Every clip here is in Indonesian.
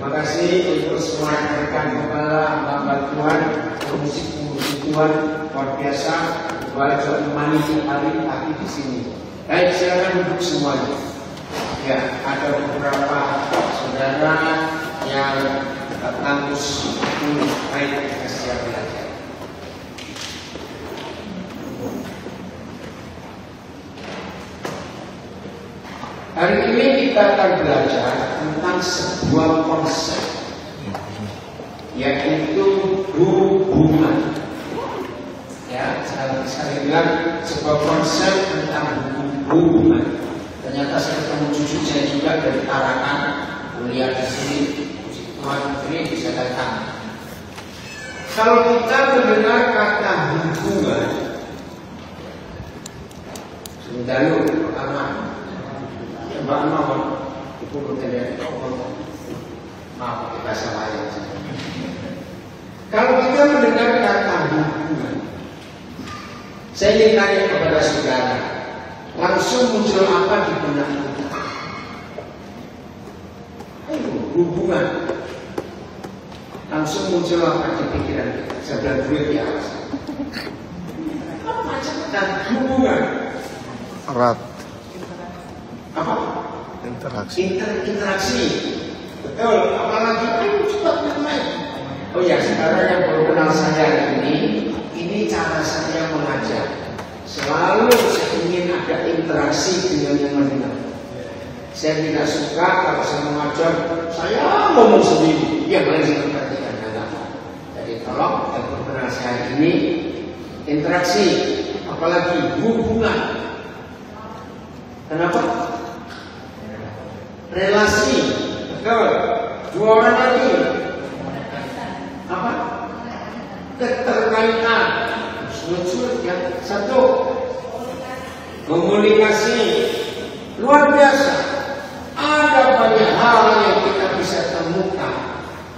Terima kasih untuk semua rekan kepala bantuan musik Tuhan luar biasa. Kepala juga menemani hari di sini. Baik, silakan duduk semuanya. Ya, ada beberapa saudara yang kampus baik kita siap belajar. Hari ini kita akan belajar tentang sebuah konsep, yaitu hubungan. Ya, saya bilang sebuah konsep tentang hubungan. Ternyata saya ketemu cucu saya juga dari Tarakan, kuliah di sini. Tuhan ini bisa datang. Kalau kita mendengar kata hubungan, sebentar dulu pertama. Mbak Mawar, itu berkata, maaf kita salah ya. Kalau kita mendengar kata hubungan, saya ingin tanya kepada saudara, langsung muncul apa di benak kita? Hubungan. Langsung muncul apa di pikiran kita? Saya bilang duit ya. Apa macam hubungan? Erat. Apa? Interaksi. Interaksi. Betul. Apalagi ayo cepat main. Oh ya, sekarang yang baru kenal saya ini cara saya mengajar. Selalu saya ingin ada interaksi dengan yang mendengar. Saya tidak suka kalau saya mengajar, saya ngomong sendiri. Yang lain saya perhatikan. Jadi tolong yang baru kenal saya ini interaksi, apalagi hubungan. Kenapa? Relasi, betul. Dua orang lagi, apa? Keterkaitan. Sulit ya. Satu, komunikasi. Luar biasa. Ada banyak hal yang kita bisa temukan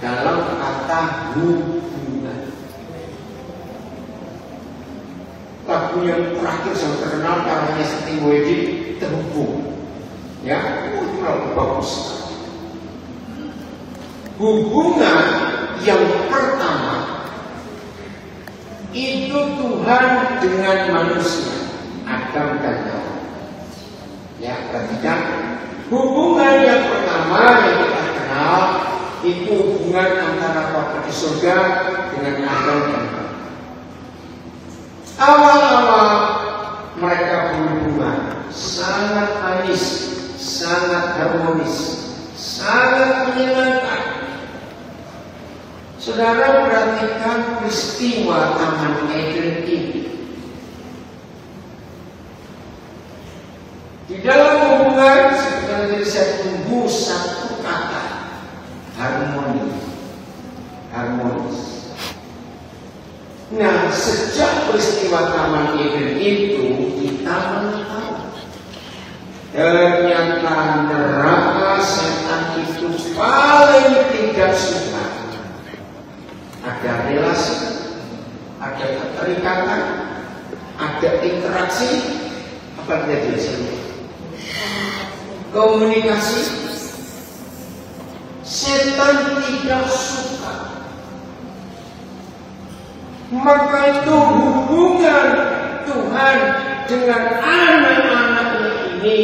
dalam kata hubungan. Lagu yang terakhir yang terkenal karena Siti Wedi, Terhubung. Ya, itu lagu bagus. Hubungan yang pertama itu Tuhan dengan manusia, Adam dan Hawa. Ya, perhatikan. Hubungan yang pertama yang kita kenal itu hubungan antara Bapa di surga dengan Adam dan Hawa. Awal-awal mereka berhubungan sangat manis, sangat harmonis, sangat menyenangkan. Saudara perhatikan peristiwa Taman Eden ini. Di dalam hubungan sebenarnya saya tunggu satu kata, harmoni, harmonis. Nah, sejak peristiwa Taman Eden itu kita mengetahui ternyata neraka setan itu paling tidak suka ada relasi, ada keterikatan, ada interaksi, apa yang terjadi? Komunikasi. Setan tidak suka. Maka itu hubungan Tuhan dengan anak-anaknya ini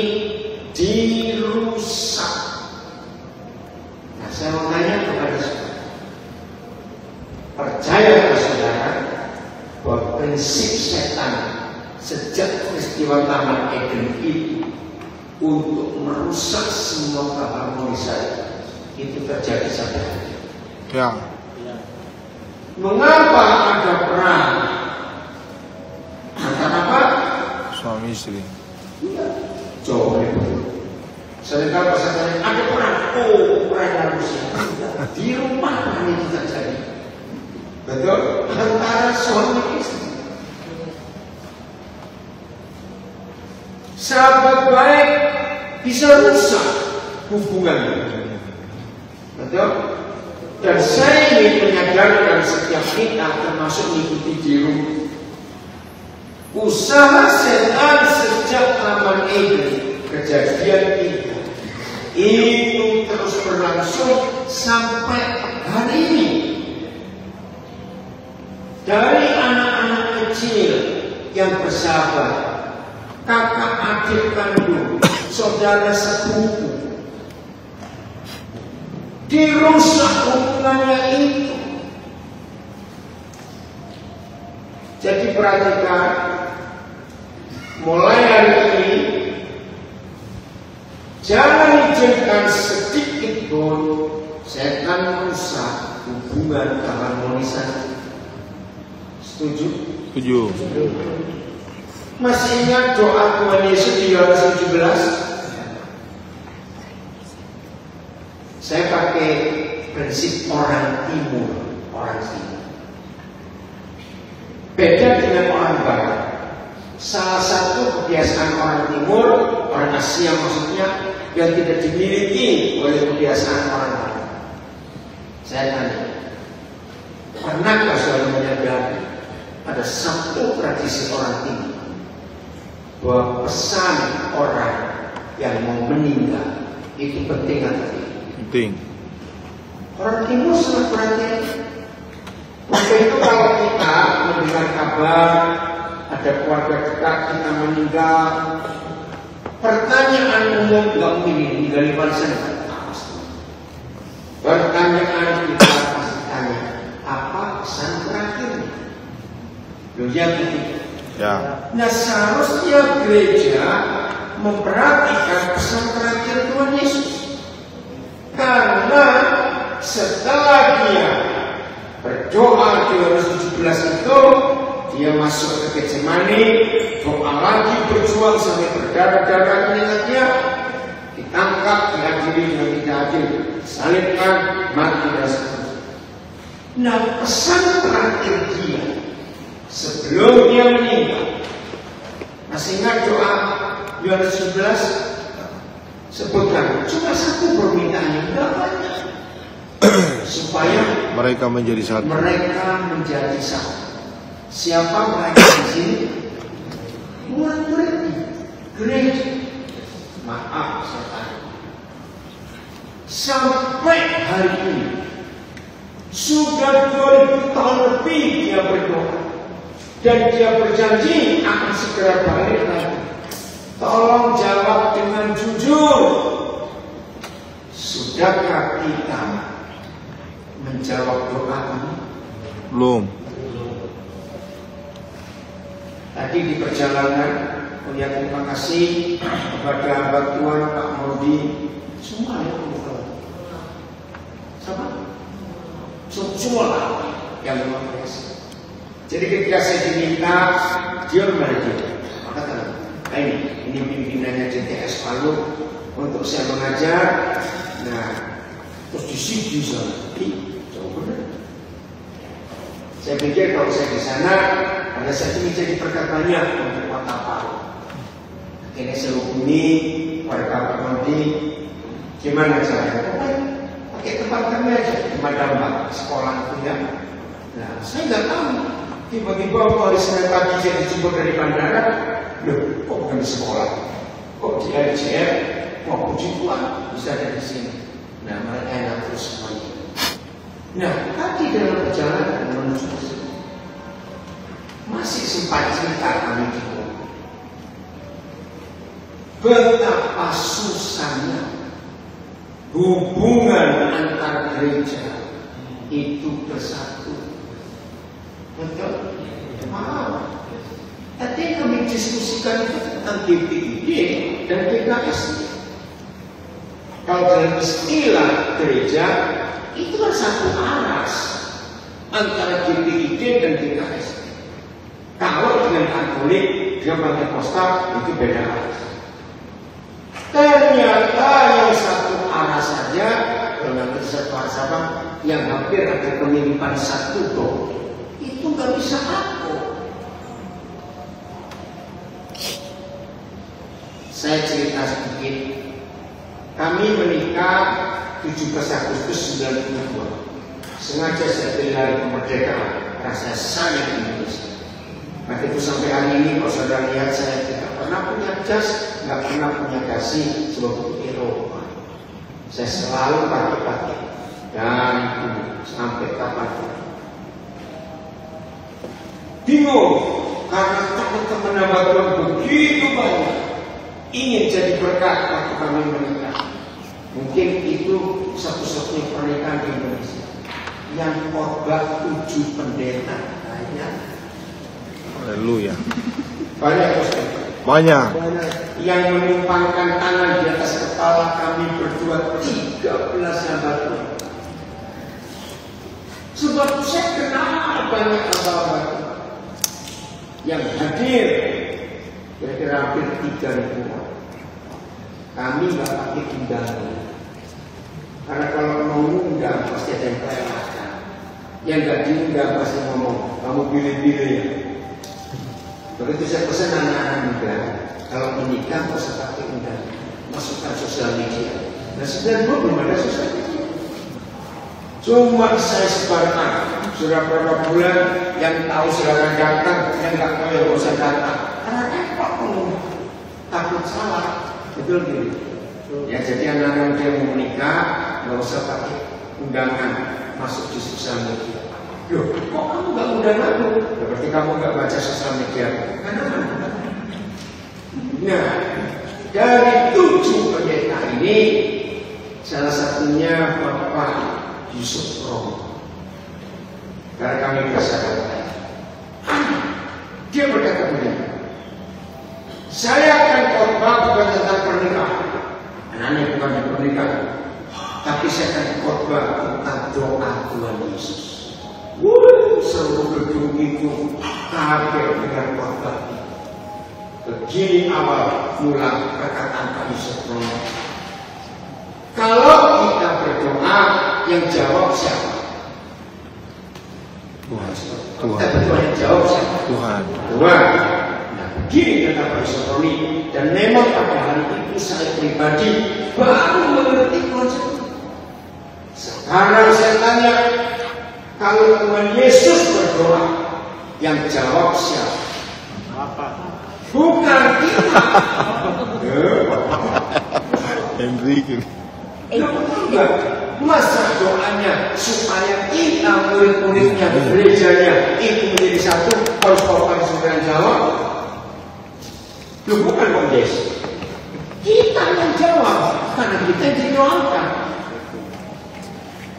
dirusak. Nah, saya mau tanya kepada saudara, percaya saudara bahwa prinsip setan sejak peristiwa Taman Eden itu untuk merusak semua keharmonisan itu terjadi sampai hari ini? Ya. Mengapa ada perang antara apa? Suami istri. Iya, jauh lebih. Sedangkan pasangan ada perang, perang Rusia. Di rumah ini terjadi. Betul? Antara suami istri. Sahabat baik bisa rusak hubungan. Betul? Dan saya ingin menyadarkan setiap kita, termasuk mengikuti di rumah, usaha setan sejak Taman Eden, kejadian 3, itu terus berlangsung sampai hari ini. Dari anak-anak kecil yang bersahabat, kakak adik kandung, saudara sepupu, dirusak hubungannya itu. Jadi perhatikan, mulai hari ini jangan izinkan sedikit pun setan merusak hubungan keharmonisan. Setuju? Setuju. Masih ingat doa Tuhan Yesus di Yohanes 17? Saya pakai prinsip orang timur, orang timur. Beda dengan orang barat. Salah satu kebiasaan orang timur, orang Asia maksudnya, yang tidak dimiliki oleh kebiasaan orang barat. Saya tanya, pernahkah saudara menyadari ada satu tradisi orang timur bahwa pesan orang yang mau meninggal itu penting atau tidak? Penting. Orang timur sangat perhatian. Waktu itu kalau kita mendengar kabar ada keluarga dekat kita meninggal, pertanyaan umum nggak mungkin meninggal di mana. Pertanyaan kita pasti tanya, apa pesan terakhirnya? Loh ya begitu. Ya. Nah seharusnya gereja memperhatikan pesan terakhir Tuhan Yesus. Karena setelah dia berdoa di Yohanes 17 itu, dia masuk ke Getsemani, doa lagi, berjuang sampai berdarah-darah keringatnya, ditangkap, diadili dengan tidak adil, disalibkan, mati dan seterusnya. Nah pesan terakhir dia sebelum dia meninggal, masih ingat doa Yohanes 17? Sebutkan cuma satu permintaan yang tidak banyak, supaya Mereka menjadi satu. mereka menjadi satu. Siapa mereka di sini? Murid-murid gereja. Maaf saya tanya, sampai hari ini sudah 2000 tahun lebih dia berdoa dan dia berjanji akan segera balik lagi. Tolong jawab dengan jujur, sudahkah kita menjawab doa ini? Belum. Tadi di perjalanan, punya terima kasih kepada hamba Tuhan Pak Modi, semua yang bukan, sama, semua yang luar biasa. Jadi ketika saya diminta, dia membantu, maka tenang. Ini pimpinannya JTS Palu untuk saya mengajar. Nah, terus disidi sana, jauh benar. Saya pikir kalau saya di sana, pada saat ini jadi berkat banyak untuk kota Palu. Akhirnya saya hubungi warga Pak Modi, gimana caranya? Pakai tempat kami aja, di Madamba, sekolah itu ya. Nah, saya nggak tahu. Tiba-tiba hari Senin pagi saya dijemput dari bandara. Loh, kok bukan di sekolah? Kok di LCR? Kok puji Tuhan bisa ada di sini? Nah, mereka enak terus semuanya. Nah, tadi dalam perjalanan menuju ke sini, masih sempat cerita kami di rumah. Betapa susahnya hubungan antar gereja itu bersatu. Betul? Maaf. Tadi kami diskusikan itu tentang GPID dan GKS. Kalau dalam istilah gereja, itu kan satu aras antara GPID dan GKS. Kalau dengan Katolik, dia Pentakosta, itu beda aras. Ternyata yang satu aras saja, dengan satu aras apa, yang hampir ada kemiripan satu dong, itu nggak bisa akur. Saya cerita sedikit. Kami menikah 17 Agustus 92. Sengaja saya pilih hari kemerdekaan, rasa sangat Indonesia. Nah itu sampai hari ini kalau saudara lihat saya tidak pernah punya jas, nggak pernah punya dasi seperti Eropa. Saya selalu pakai dan sampai kapan? Bingung karena teman-teman hamba Tuhan begitu banyak ingin jadi berkat waktu kami menikah. Mungkin itu satu-satunya pernikahan di Indonesia yang khotbah 7 pendeta. Haleluya. Banyak. Banyak. Yang menumpangkan tangan di atas kepala kami berdua 13 hamba Tuhan. Sebab saya kenal banyak hamba Tuhan yang hadir kira-kira hampir 3.000 orang. Kami nggak pakai undangan, karena kalau mau undang pasti ada yang kelewatan. Yang nggak diundang pasti ngomong, kamu pilih-pilih ya. Begitu saya pesan anak-anak muda, kalau menikah nggak usah pakai undangan, masukkan sosial media. Nah sebenarnya belum ada sosial media. Cuma saya sebarkan sudah berapa bulan, yang tahu silakan datang, yang nggak tahu ya nggak usah datang. Karena repot pun, takut salah, betul gitu. Ya jadi anak-anak muda yang mau menikah nggak usah pakai undangan masuk di sosial media. Loh, kok kamu nggak undang aku? Berarti kamu nggak baca sosial media. Karena nah, dari 7 pendeta ini, salah satunya Bapak Yusuf Romo. Karena kami bersahabat, dia berkata begini, saya akan khotbah bukan tentang pernikahan, anaknya bukan pernikahan, tapi saya akan khotbah tentang doa Tuhan Yesus. Seluruh gedung itu kaget dengan khotbah. Begini awal mula perkataan Pak Yusuf Romo. Kalau kita berdoa, yang jawab siapa? Tuhan. Kita berdoa yang jawab siapa? Tuhan. Tuhan. Nah, begini kata Pak Yusuf Romo. Dan memang pada hari itu saya pribadi baru mengerti konsep. Sekarang saya tanya, kalau Tuhan Yesus berdoa, yang jawab siapa? Bukan kita. Enrique. Masa doanya supaya kita murid-muridnya, gerejanya itu menjadi satu, harus Bapak yang jawab? Loh, bukan Bang Yesus. Kita yang jawab, karena kita yang didoakan.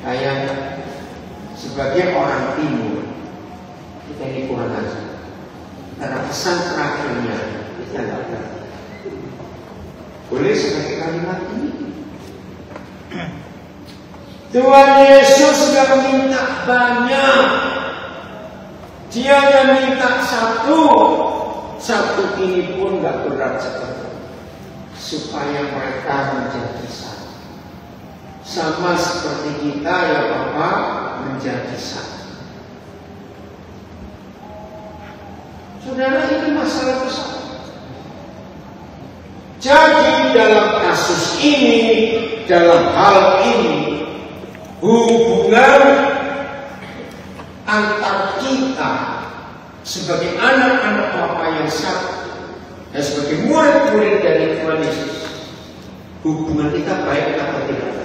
Kayak sebagai orang timur, kita ini kurang ajar. Karena pesan terakhirnya kita nggak tahu. Boleh sebagai kalimat ini. Tuhan Yesus nggak minta banyak, Dia hanya minta satu. Satu ini pun nggak berat sekali, supaya mereka menjadi satu. Sama seperti kita ya Bapak, menjadi satu. Saudara, ini masalah besar. Jadi dalam kasus ini, dalam hal ini, hubungan antar kita sebagai anak-anak Bapa yang satu dan sebagai murid-murid dari Tuhan Yesus, hubungan kita baik atau tidak?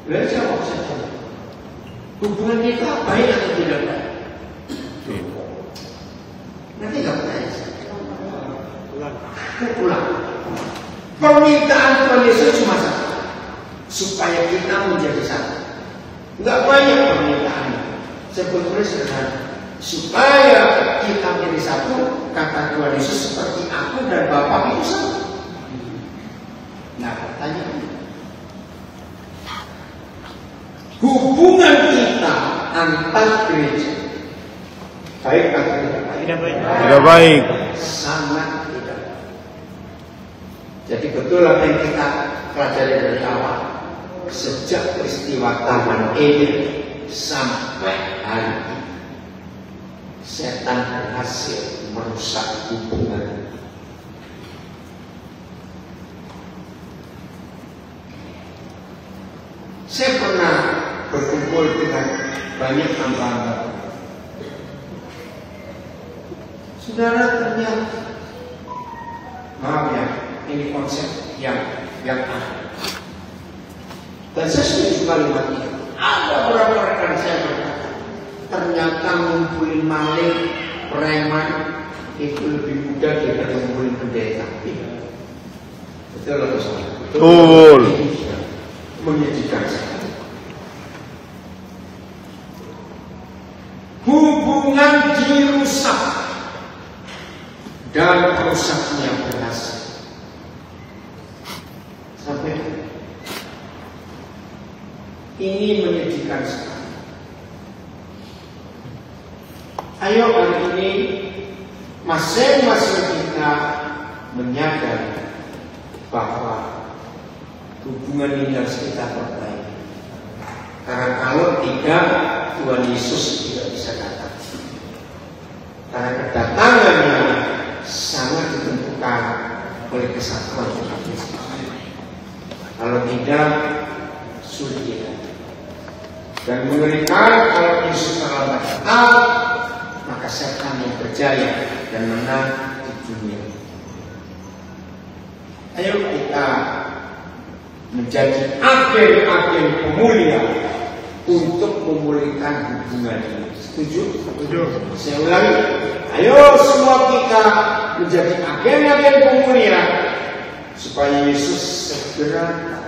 Boleh jawab saja. Hubungan kita baik atau tidak baik? Nanti nggak percaya. Ulang. Permintaan Tuhan Yesus cuma satu, supaya kita menjadi satu. Nggak banyak permintaannya. Sebetulnya sederhana. Supaya kita menjadi satu, kata Tuhan Yesus, seperti aku dan Bapa itu satu. Nah, pertanyaannya, hubungan kita antar gereja baik atau tidak baik? Tidak baik. Sangat tidak baik. Jadi betul apa yang kita pelajari dari awal, sejak peristiwa Taman Eden sampai hari ini, setan berhasil merusak hubungan. Saya pernah berkumpul dengan banyak hamba-hamba. Saudara, ternyata, maaf ya, ini konsep yang aneh. Dan saya setuju kalimat ini. Ada beberapa rekan saya berkata, ternyata ngumpulin maling, preman itu lebih mudah daripada ngumpulin pendeta. Betul atau salah? Betul. Menyedihkan sekali. Hubungan dirusak dan rusaknya berhasil. Sampai ini menyedihkan sekali. Ayo hari ini masing-masing kita menyadari bahwa hubungan ini harus kita perbaiki. Karena kalau tidak, Tuhan Yesus tidak bisa datang. Karena kedatangannya sangat ditentukan oleh kesatuan umat Yesus. Kalau tidak, sulit kita. Dan mengerikan kalau Yesus terlambat datang, maka setan yang berjaya dan menang di dunia. Ayo kita menjadi agen-agen pemulia untuk memulihkan hubungan ini. Setuju? Setuju. Saya ulangi. Ayo semua kita menjadi agen-agen pemulia supaya Yesus segera.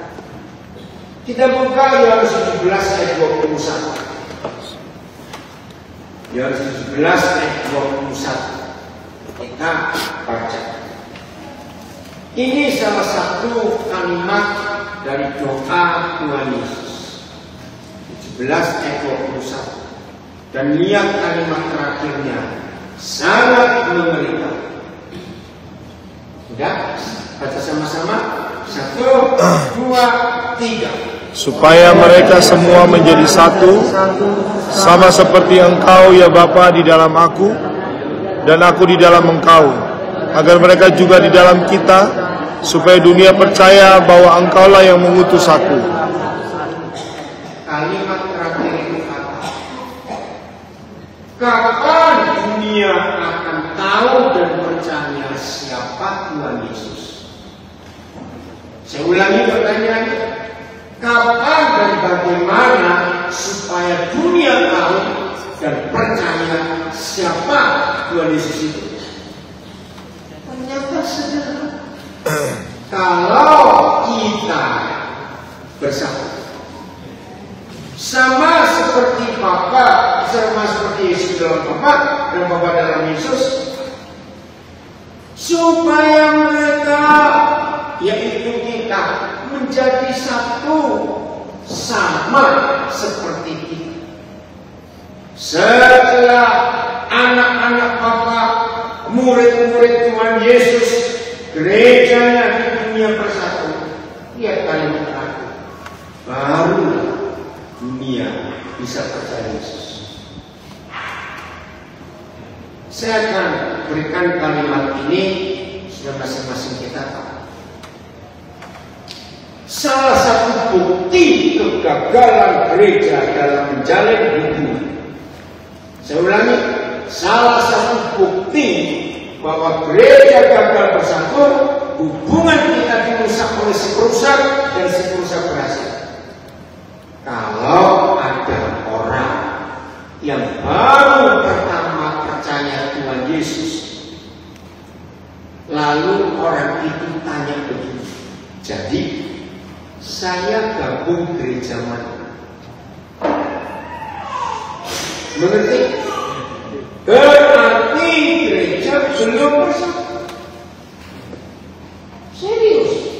Kita buka Yohanes 17 ayat 21. Yohanes 17 ayat 21. Kita baca. Ini salah satu kalimat dari doa Tuhan Yesus. 17 ayat 21. Dan lihat kalimat terakhirnya sangat mengerikan. Sudah? Baca sama-sama. 1, 2, 3. Supaya mereka semua menjadi satu, sama seperti Engkau ya Bapa di dalam aku, dan aku di dalam Engkau, agar mereka juga di dalam kita, supaya dunia percaya bahwa Engkaulah yang mengutus aku. Kalimat terakhir itu apa? Kapan dunia akan tahu dan percaya siapa Tuhan Yesus? Saya ulangi pertanyaannya. Kapan dan bagaimana supaya dunia tahu dan percaya siapa Tuhan Yesus itu? Ternyata sederhana. Kalau kita bersatu, sama seperti Bapa, sama seperti Yesus dalam Bapa dan Bapa dalam Yesus, supaya mereka, yaitu kita, menjadi satu sama seperti kita. Setelah anak-anak Bapa, murid-murid Tuhan Yesus, gerejanya di dunia bersatu, lihat kalimat terakhir, baru dunia bisa percaya Yesus. Saya akan berikan kalimat ini sudah masing-masing kita tahu. Salah satu bukti kegagalan gereja dalam menjalin hubungan. Saya ulangi, salah satu bukti bahwa gereja gagal bersatu, hubungan kita dirusak oleh si perusak dan si perusak berhasil. Kalau ada orang yang baru pertama percaya Tuhan Yesus, lalu orang itu tanya begini, jadi saya gabung gereja mana? Mengerti? Berarti gereja belum bersatu. Serius.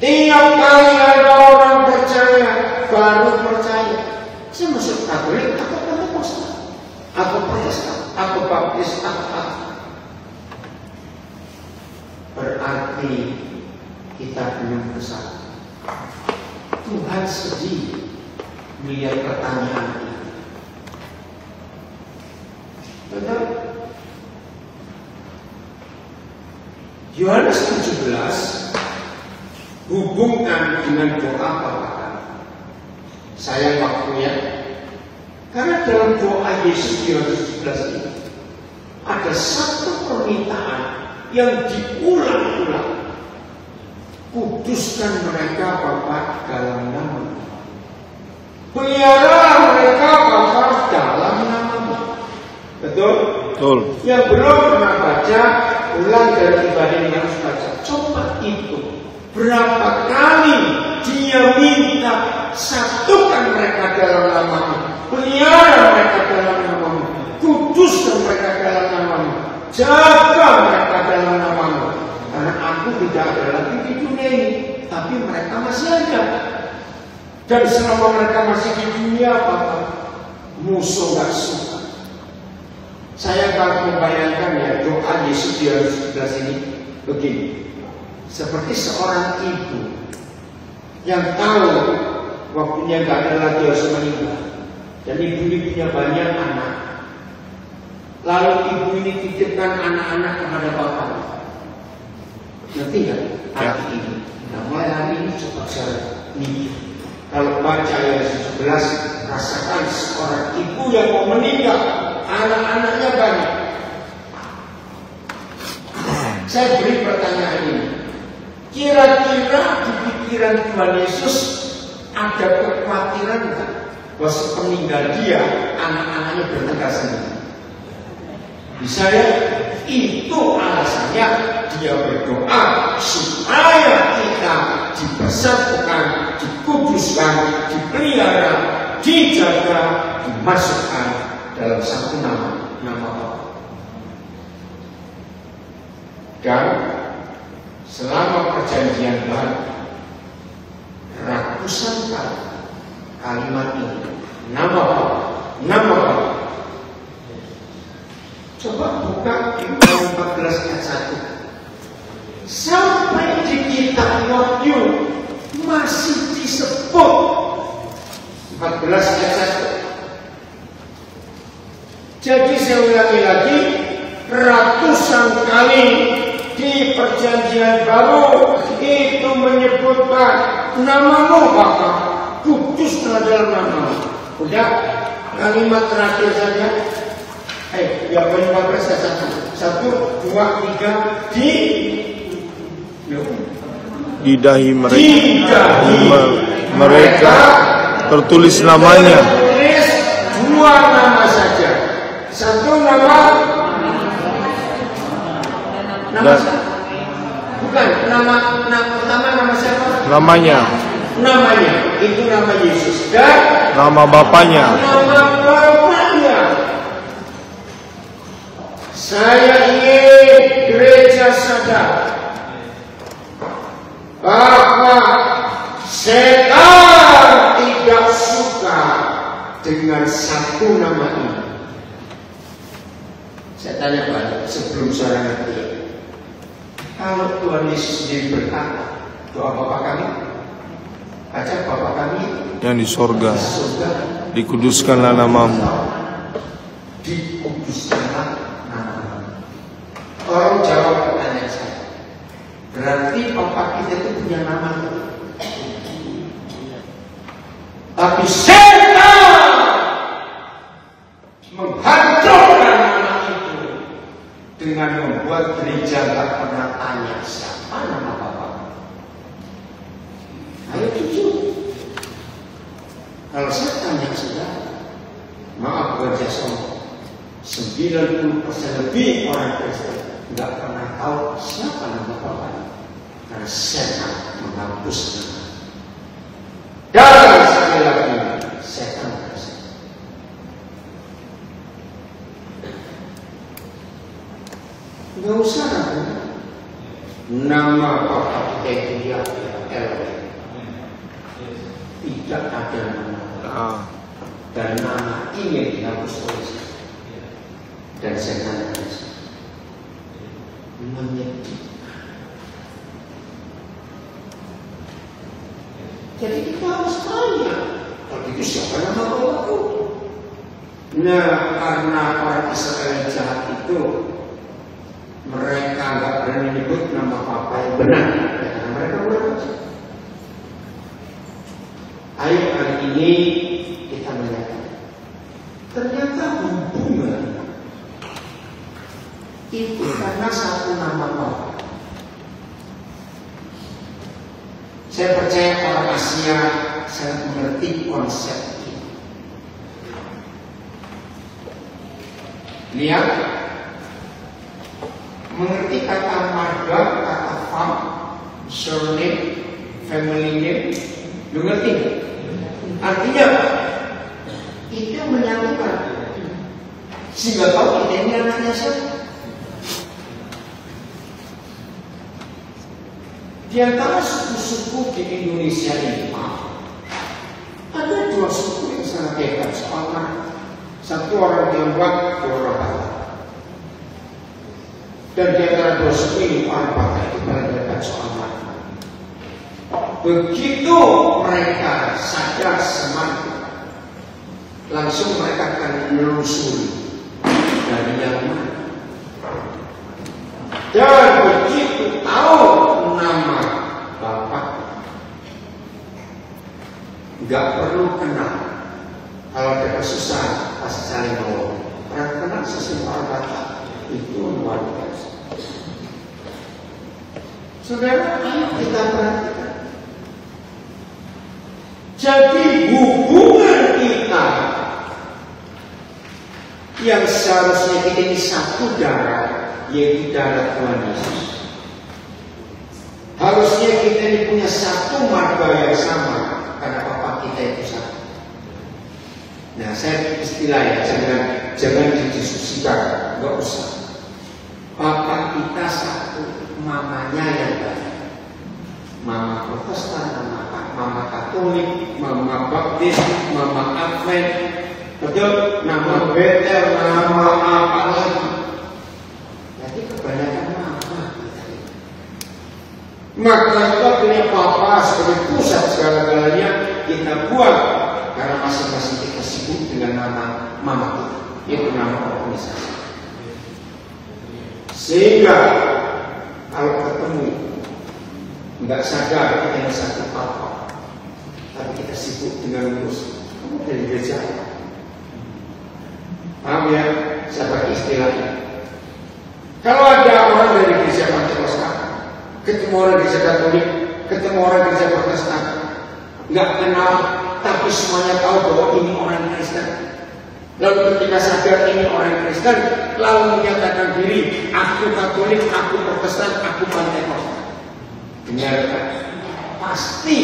Tiap kali ada orang percaya, baru percaya. Saya masuk Katolik, aku Pentakosta, aku Protestan, aku Baptis, aku. Berarti kita belum bersatu. Tuhan sedih melihat pertanyaan ini. Betul? Yohanes 17 hubungkan dengan doa Bapa. Sayang waktunya, karena dalam doa Yesus di Yohanes 17 ini ada satu permintaan yang diulang-ulang. kuduskan mereka Bapa dalam nama. Pelihara mereka Bapa dalam nama. Betul? Betul. Yang belum pernah baca, ulang dari ibadah ini harus baca. Coba itu berapa kali dia minta satukan mereka dalam namamu, pelihara mereka dalam namamu, kuduskan mereka dalam namamu, jaga mereka dalam namamu. Karena aku tidak ada lagi di dunia ini, tapi mereka masih ada. Dan selama mereka masih di dunia, Bapak, musuh gak suka. Saya kalau membayangkan ya doa Yesus di sebelah sini begini. Seperti seorang ibu yang tahu waktunya gak ada lagi harus meninggal. Dan ibu ini punya banyak anak. Lalu ibu ini titipkan anak-anak kepada bapak. Ngerti gak? Arti ini. Nah mulai hari ini coba saya mikir. Kalau baca ayat 11, rasakan seorang ibu yang mau meninggal, anak-anaknya banyak. Saya beri pertanyaan ini. Kira-kira di pikiran Tuhan Yesus ada kekhawatiran enggak bahwa sepeninggal dia anak-anaknya bertengkar sendiri? Bisa ya? Itu alasannya dia berdoa supaya kita dipersatukan, dikuduskan, dipelihara, dijaga, dimasukkan dalam satu nama Bapa. Dan selama perjanjian baru ratusan kali kalimat ini nama Bapa, nama Bapa. Coba buka di 14 ayat 1. Sampai di kitab Wahyu masih disebut 14 ayat 1. Jadi saya ulangi lagi, ratusan kali di perjanjian baru itu menyebutkan namamu Bapa, kudus dalam namamu. Udah, kalimat terakhir saja. Yang paling 14 ayat 1, 2, 3 di dahi mereka tertulis namanya. Tertulis dua nama saja. Satu nama bukan nama pertama nama siapa? Namanya itu nama Yesus dan nama Bapaknya. Nama Bapaknya. Saya ingin gereja sadar bahwa setan tidak suka dengan satu nama ini. Saya tanya balik sebelum saya ngerti. Kalau Tuhan Yesus sendiri berkata, doa Bapa kami, baca Bapa kami yang di sorga, dikuduskanlah namamu. Dikuduskanlah namamu. Tolong jawab pertanyaan saya. Berarti Bapa kita itu punya nama itu. Tapi setan menghancurkan nama itu dengan membuat gereja tak pernah tanya siapa nama Bapa. Ayo jujur. Kalau saya tanya saudara, maaf kerja sombong, 90% lebih orang Kristen nggak pernah tahu siapa nama Bapa, karena setan menghapus nama. Dan sekali lagi setan berkata, nggak usah nama Bapa kita itu dia Elohim. Tidak ada nama dan nama ini dihapus oleh setan. Dan setan menyedihkan. Jadi kita harus tanya, kalau itu siapa nama Bapakku? Nah, karena orang Israel jahat itu, mereka nggak berani menyebut nama Bapa yang benar, karena mereka benar. Ayo hari ini kita melihat, ternyata hubungan itu karena satu nama Bapa. Saya percaya orang Asia sangat mengerti konsep ini. Lihat, mengerti kata marga, kata fam, surname, family name, lu ngerti? Artinya apa? Itu menyatukan. Sehingga tahu kita ini anaknya siapa. Di antara suku-suku di Indonesia ini, ada dua suku yang sangat hebat soal marga. Satu orang Tionghoa, dua orang Batak. Dan di antara dua suku ini, orang Batak itu paling hebat soal marga. Begitu mereka sadar semangat, langsung mereka akan menelusuri dari yang mana. Dan begitu tahu nama bapak, nggak perlu kenal. Kalau ada susah, pasti saling ngomong. Karena kenal sesuatu kata itu luar biasa. Saudara, ayo kita perhatikan. Jadi hubungan kita yang seharusnya kita ini satu darah, yaitu darah Tuhan Yesus. Harusnya kita ini punya satu marga yang sama, karena Bapa kita itu satu. Nah, saya istilah ya, jangan didiskusikan, nggak usah. Bapa kita satu, mamanya yang banyak. Mama Protestan, mama Katolik, mama Baptis, mama Advent, betul? Nama Betel, nama apa lagi? Jadi kebanyakan mama kita. Maka kita punya papa sebagai pusat segala-galanya kita buat, karena masing-masing kita sibuk dengan nama mama kita, yaitu nama organisasi. Sehingga kalau ketemu nggak sadar kita yang satu papa, tapi kita sibuk dengan ngurus. Kamu dari gereja? Paham ya? Saya pakai istilahnya. Kalau ada orang dari gereja Pentakosta, ketemu orang gereja Katolik, ketemu orang gereja Protestan, nggak kenal, tapi semuanya tahu bahwa ini orang Kristen. Lalu ketika sadar ini orang Kristen, lalu menyatakan diri, aku Katolik, aku Protestan, aku Pentakosta. Dengarkan, pasti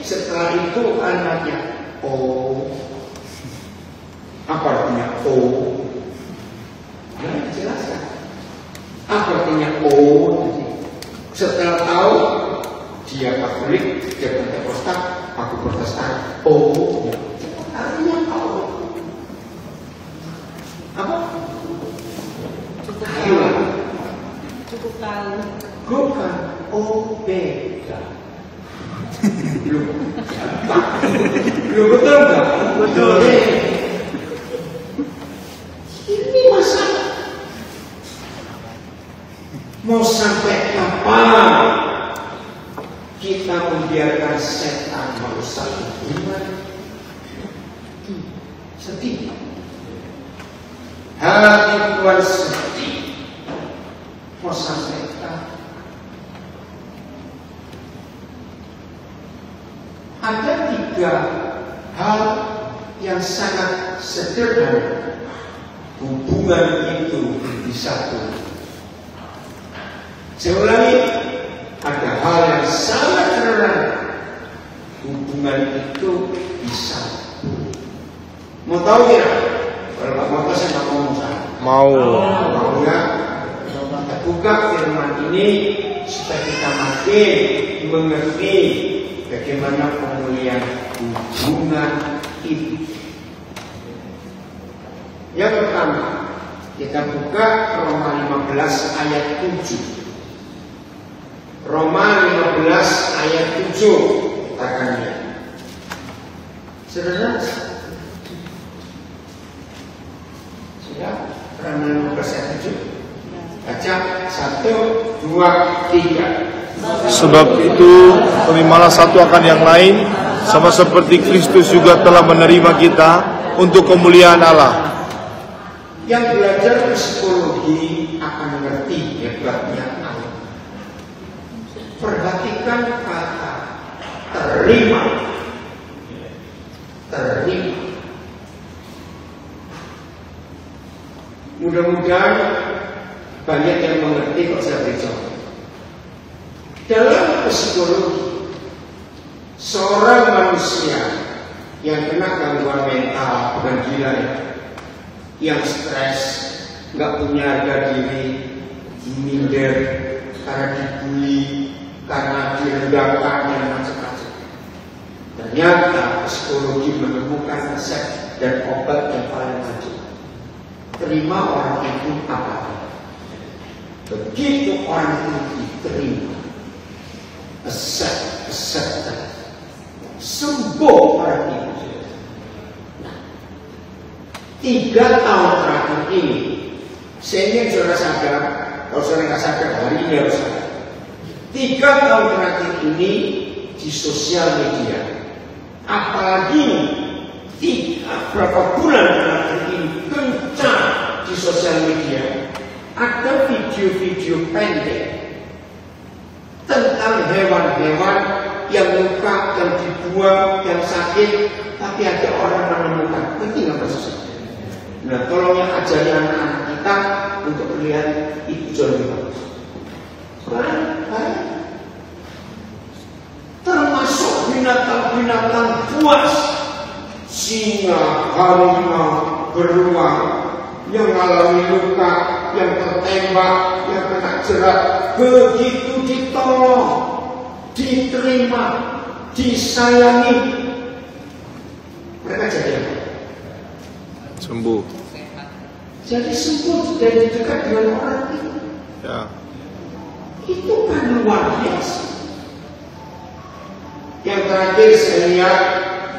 setelah itu anaknya, oh, apa artinya oh? Nah, jelaskan. Apa artinya oh? Setelah tahu dia Katolik, dia Pentakosta, aku Protestan, oh, artinya tahu. Apa? Cukup tahu. Cukup tahu. Bukan, oh beda. Belum betul nggak? Betul. Ini masalah. Mau sampai kapan kita membiarkan setan merusak hubungan? Sedih. Hati Tuhan sedih. Mau sampai kapan? Ada tiga hal yang sangat sederhana hubungan itu disatu. Saya ulangi, ada hal yang sangat sederhana hubungan itu disatu. Mau tahu ya? Kalau nggak mau, saya nggak mau sana. Mau. Mau ya? Kita buka firman ini supaya kita makin mengerti bagaimana pemulihan hubungan itu. Yang pertama, kita buka Roma 15 ayat 7. Roma 15 ayat 7. Kita akan lihat. Saudara, sudah? Roma 15 ayat 7. Baca 1, 2, 3. Sebab itu terimalah satu akan yang lain, sama seperti Kristus juga telah menerima kita untuk kemuliaan Allah. Yang belajar psikologi akan mengerti hebatnya Allah. Perhatikan kata terima. Mudah-mudahan banyak yang mengerti kok saya beri contoh. Dalam psikologi, seorang manusia yang kena gangguan mental, bukan gila ya, yang stres, nggak punya harga diri, minder karena dibully, karena direndahkan dan macam-macam. Ternyata psikologi menemukan resep dan obat yang paling maju. Terima orang itu apa? Begitu orang itu diterima, accept, sembuh orang itu. Nah, 3 tahun terakhir ini, saya ingin saudara sadar, kalau saudara nggak sadar hari ini harus sadar. 3 tahun terakhir ini di sosial media, apalagi berapa bulan terakhir ini kencang di sosial media, ada video-video pendek tentang hewan-hewan yang luka, yang dibuang, yang sakit, tapi ada orang menemukan. Ngerti nggak maksudnya? Nah, tolong yang ajari anak-anak kita untuk melihat itu jauh lebih bagus. Baik. Termasuk binatang-binatang buas, singa, harimau, beruang yang mengalami luka, yang tertembak, yang kena jerat, begitu ditolong, diterima, disayangi, mereka jadi apa? Sembuh. Jadi sembuh dan dekat dengan orang itu. Ya. Itu kan luar biasa. Yang terakhir saya lihat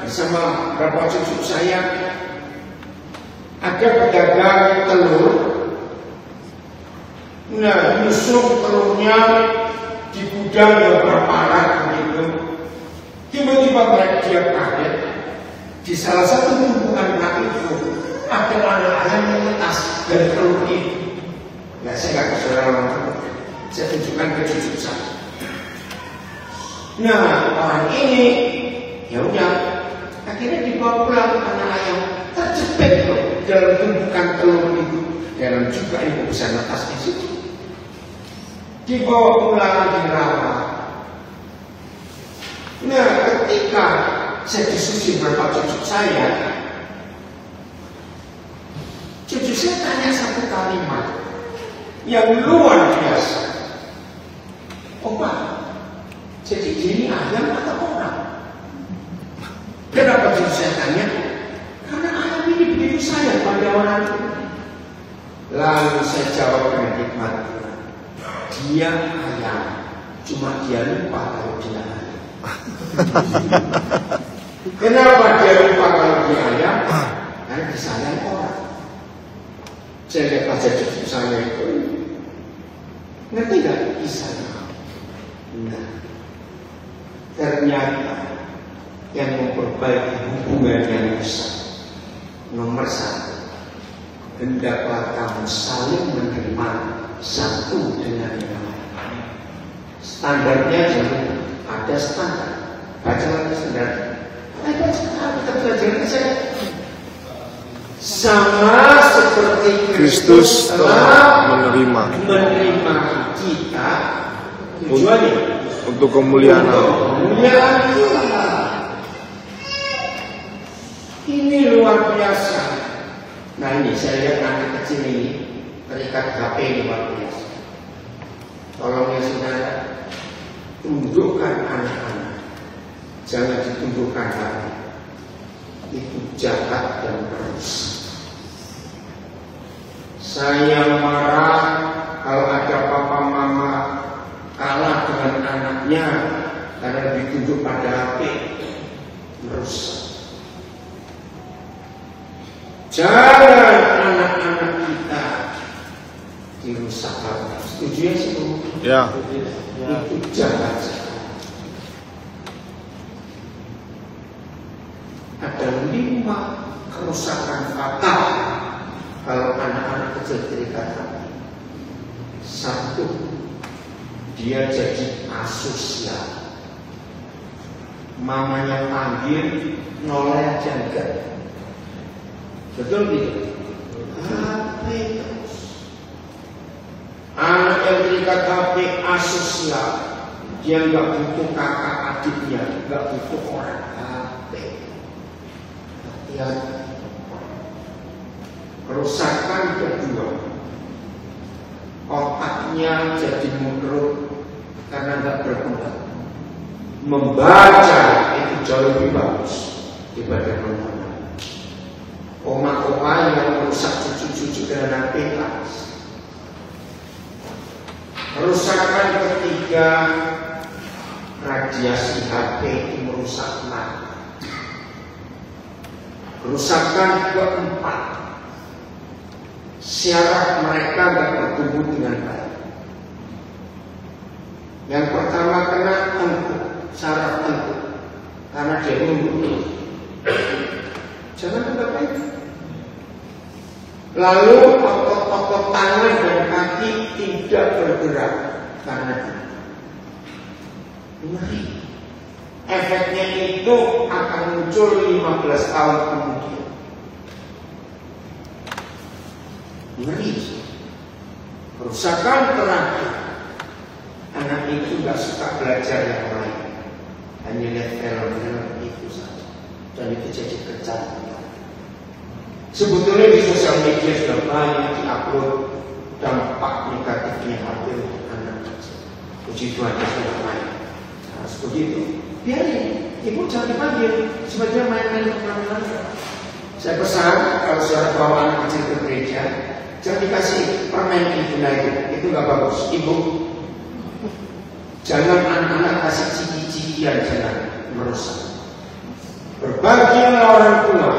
bersama beberapa cucu saya, ada pedagang telur. Nah, nyusun telurnya di gudang yang berparak begitu. Tiba-tiba dia kaget. Di salah satu tumpukan itu ada anak ayam yang menetas dari telur itu. Nah, saya nggak bisa orang, saya tunjukkan ke cucu saya. Nah, orang ini ya udah, akhirnya dibawa pulang anak ayam terjepit dalam tumpukan telur itu, dalam juga ibu bisa netas di situ. Dibawa pulang dirawat. Nah, ketika saya diskusi beberapa cucu saya tanya satu kalimat yang luar biasa. Opa, jadi ini ayam atau orang? Kenapa cucu saya tanya? Karena ayam ini begitu sayang pada orang itu. Lalu saya jawab dengan hikmat, dia ayam, cuma dia lupa kalau dia ayam. Kenapa dia lupa kalau dia ayam? Karena disayang orang. Saya lihat aja cucu saya itu, ngerti gak kisahnya? Nah, ternyata yang memperbaiki hubungan yang rusak, nomor 1, hendaklah kamu saling menerima satu dengan yang lain. Standarnya jangan ada standar. Baca lagi standar. Kita belajar saya. Sama seperti Kristus telah menerima kita, tujuannya untuk kemuliaan Allah. Ini luar biasa. Nah, ini saya lihat anak kecil ini terikat HP luar biasa. Tolong ya saudara, tundukkan anak-anak, jangan ditundukkan HP. Itu jahat dan merusak. Saya marah kalau ada papa mama kalah dengan anaknya karena ditunjuk pada HP, merusak. Jangan anak-anak kita dirusak HP. Setuju ya sih? Ya. Itu jahat. Ada 5 kerusakan fatal kalau anak-anak kecil terikat HP. 1, dia jadi asosial. mamanya panggil noleh aja enggak. Betul gitu? HP terus. Anak yang terikat HP asosial, dia nggak butuh kakak adiknya, nggak butuh orang. HP. Hati-hati. Kerusakan kedua, otaknya jadi mengerut karena nggak berkembang. Membaca itu jauh lebih bagus dibanding menonton. Oma-oma yang merusak cucu-cucu dengan HP. Kerusakan ketiga, radiasi HP itu merusak mata. Kerusakan keempat, syaraf mereka tidak bertumbuh dengan baik. Yang pertama kena tengkuk, syaraf tengkuk, karena dia nunduk. Jangan lupa itu. Lalu otot-otot tangan dan kaki tidak bergerak karena ngeri. Efeknya itu akan muncul 15 tahun kemudian. Ngeri. Kerusakan terakhir, anak itu nggak suka belajar yang lain, hanya lihat film-film itu saja, dan itu jadi kecanduan. Sebetulnya di sosial media sudah banyak diupload dampak negatifnya HP untuk anak kecil. Puji Tuhan sudah banyak. Harus begitu. Biarin, ibu jangan dipanggil, sebaiknya main-main permainan. Saya pesan kalau saudara bawa anak kecil ke gereja, jangan dikasih permen itu nggak bagus. Ibu, jangan anak-anak kasih ciki-cikian, jangan merusak. Berbagilah orang tua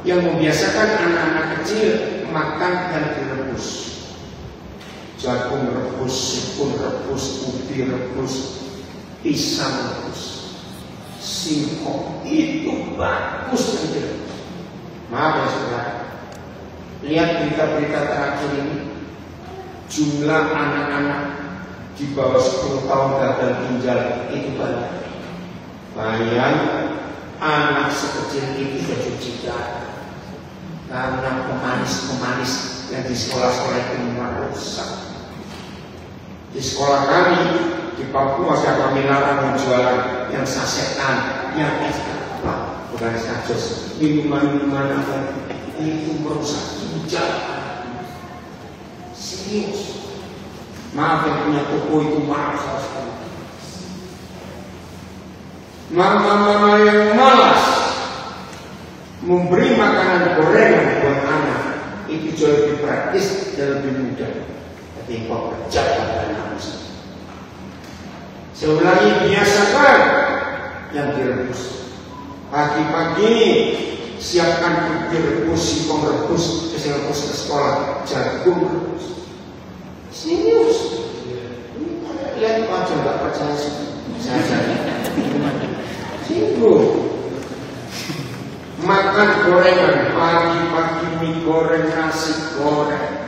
yang membiasakan anak-anak kecil makan dan direbus. Jagung rebus, sipun rebus, ubi rebus, pisang rebus, singkong itu bagus dan direbus. Maaf ya saudara, lihat berita-berita terakhir ini, jumlah anak-anak di bawah 10 tahun gagal ginjal itu banyak. Bayang, anak sekecil itu sudah cuci darah karena pemanis-pemanis yang di sekolah-sekolah itu merusak. Di sekolah kami di Papua siapa melarang menjualan yang sasetan, yang apa, bukan satus, minuman-minuman apa itu merusak ginjal. Serius. Maaf yang punya toko itu marah sekali. Mama-mama yang malas memberi makanan gorengan buat anak itu jauh lebih praktis dan lebih mudah ketimbang kerja pada anak. Saya ulangi, biasakan yang direbus. Pagi-pagi siapkan direbus, singkong rebus, rebus ke sekolah, jagung rebus. Serius. Lihat aja nggak percaya saya. Singgung. Makan gorengan, pagi-pagi mie goreng, nasi goreng,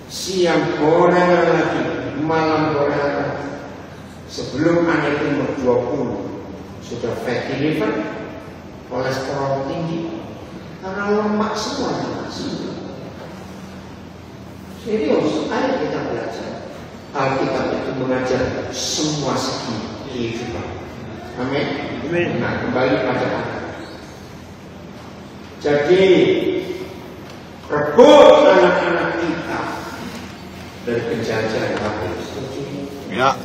siang gorengan lagi, malam gorengan lagi. Sebelum anak itu umur 20 sudah fatty liver, kolesterol tinggi, karena lemak semua. Serius, ayo kita belajar. Alkitab itu mengajar semua segi kehidupan. Amin. Nah, kembali pada anak. Jadi rebut anak-anak kita dari penjajah yang habis. Ya.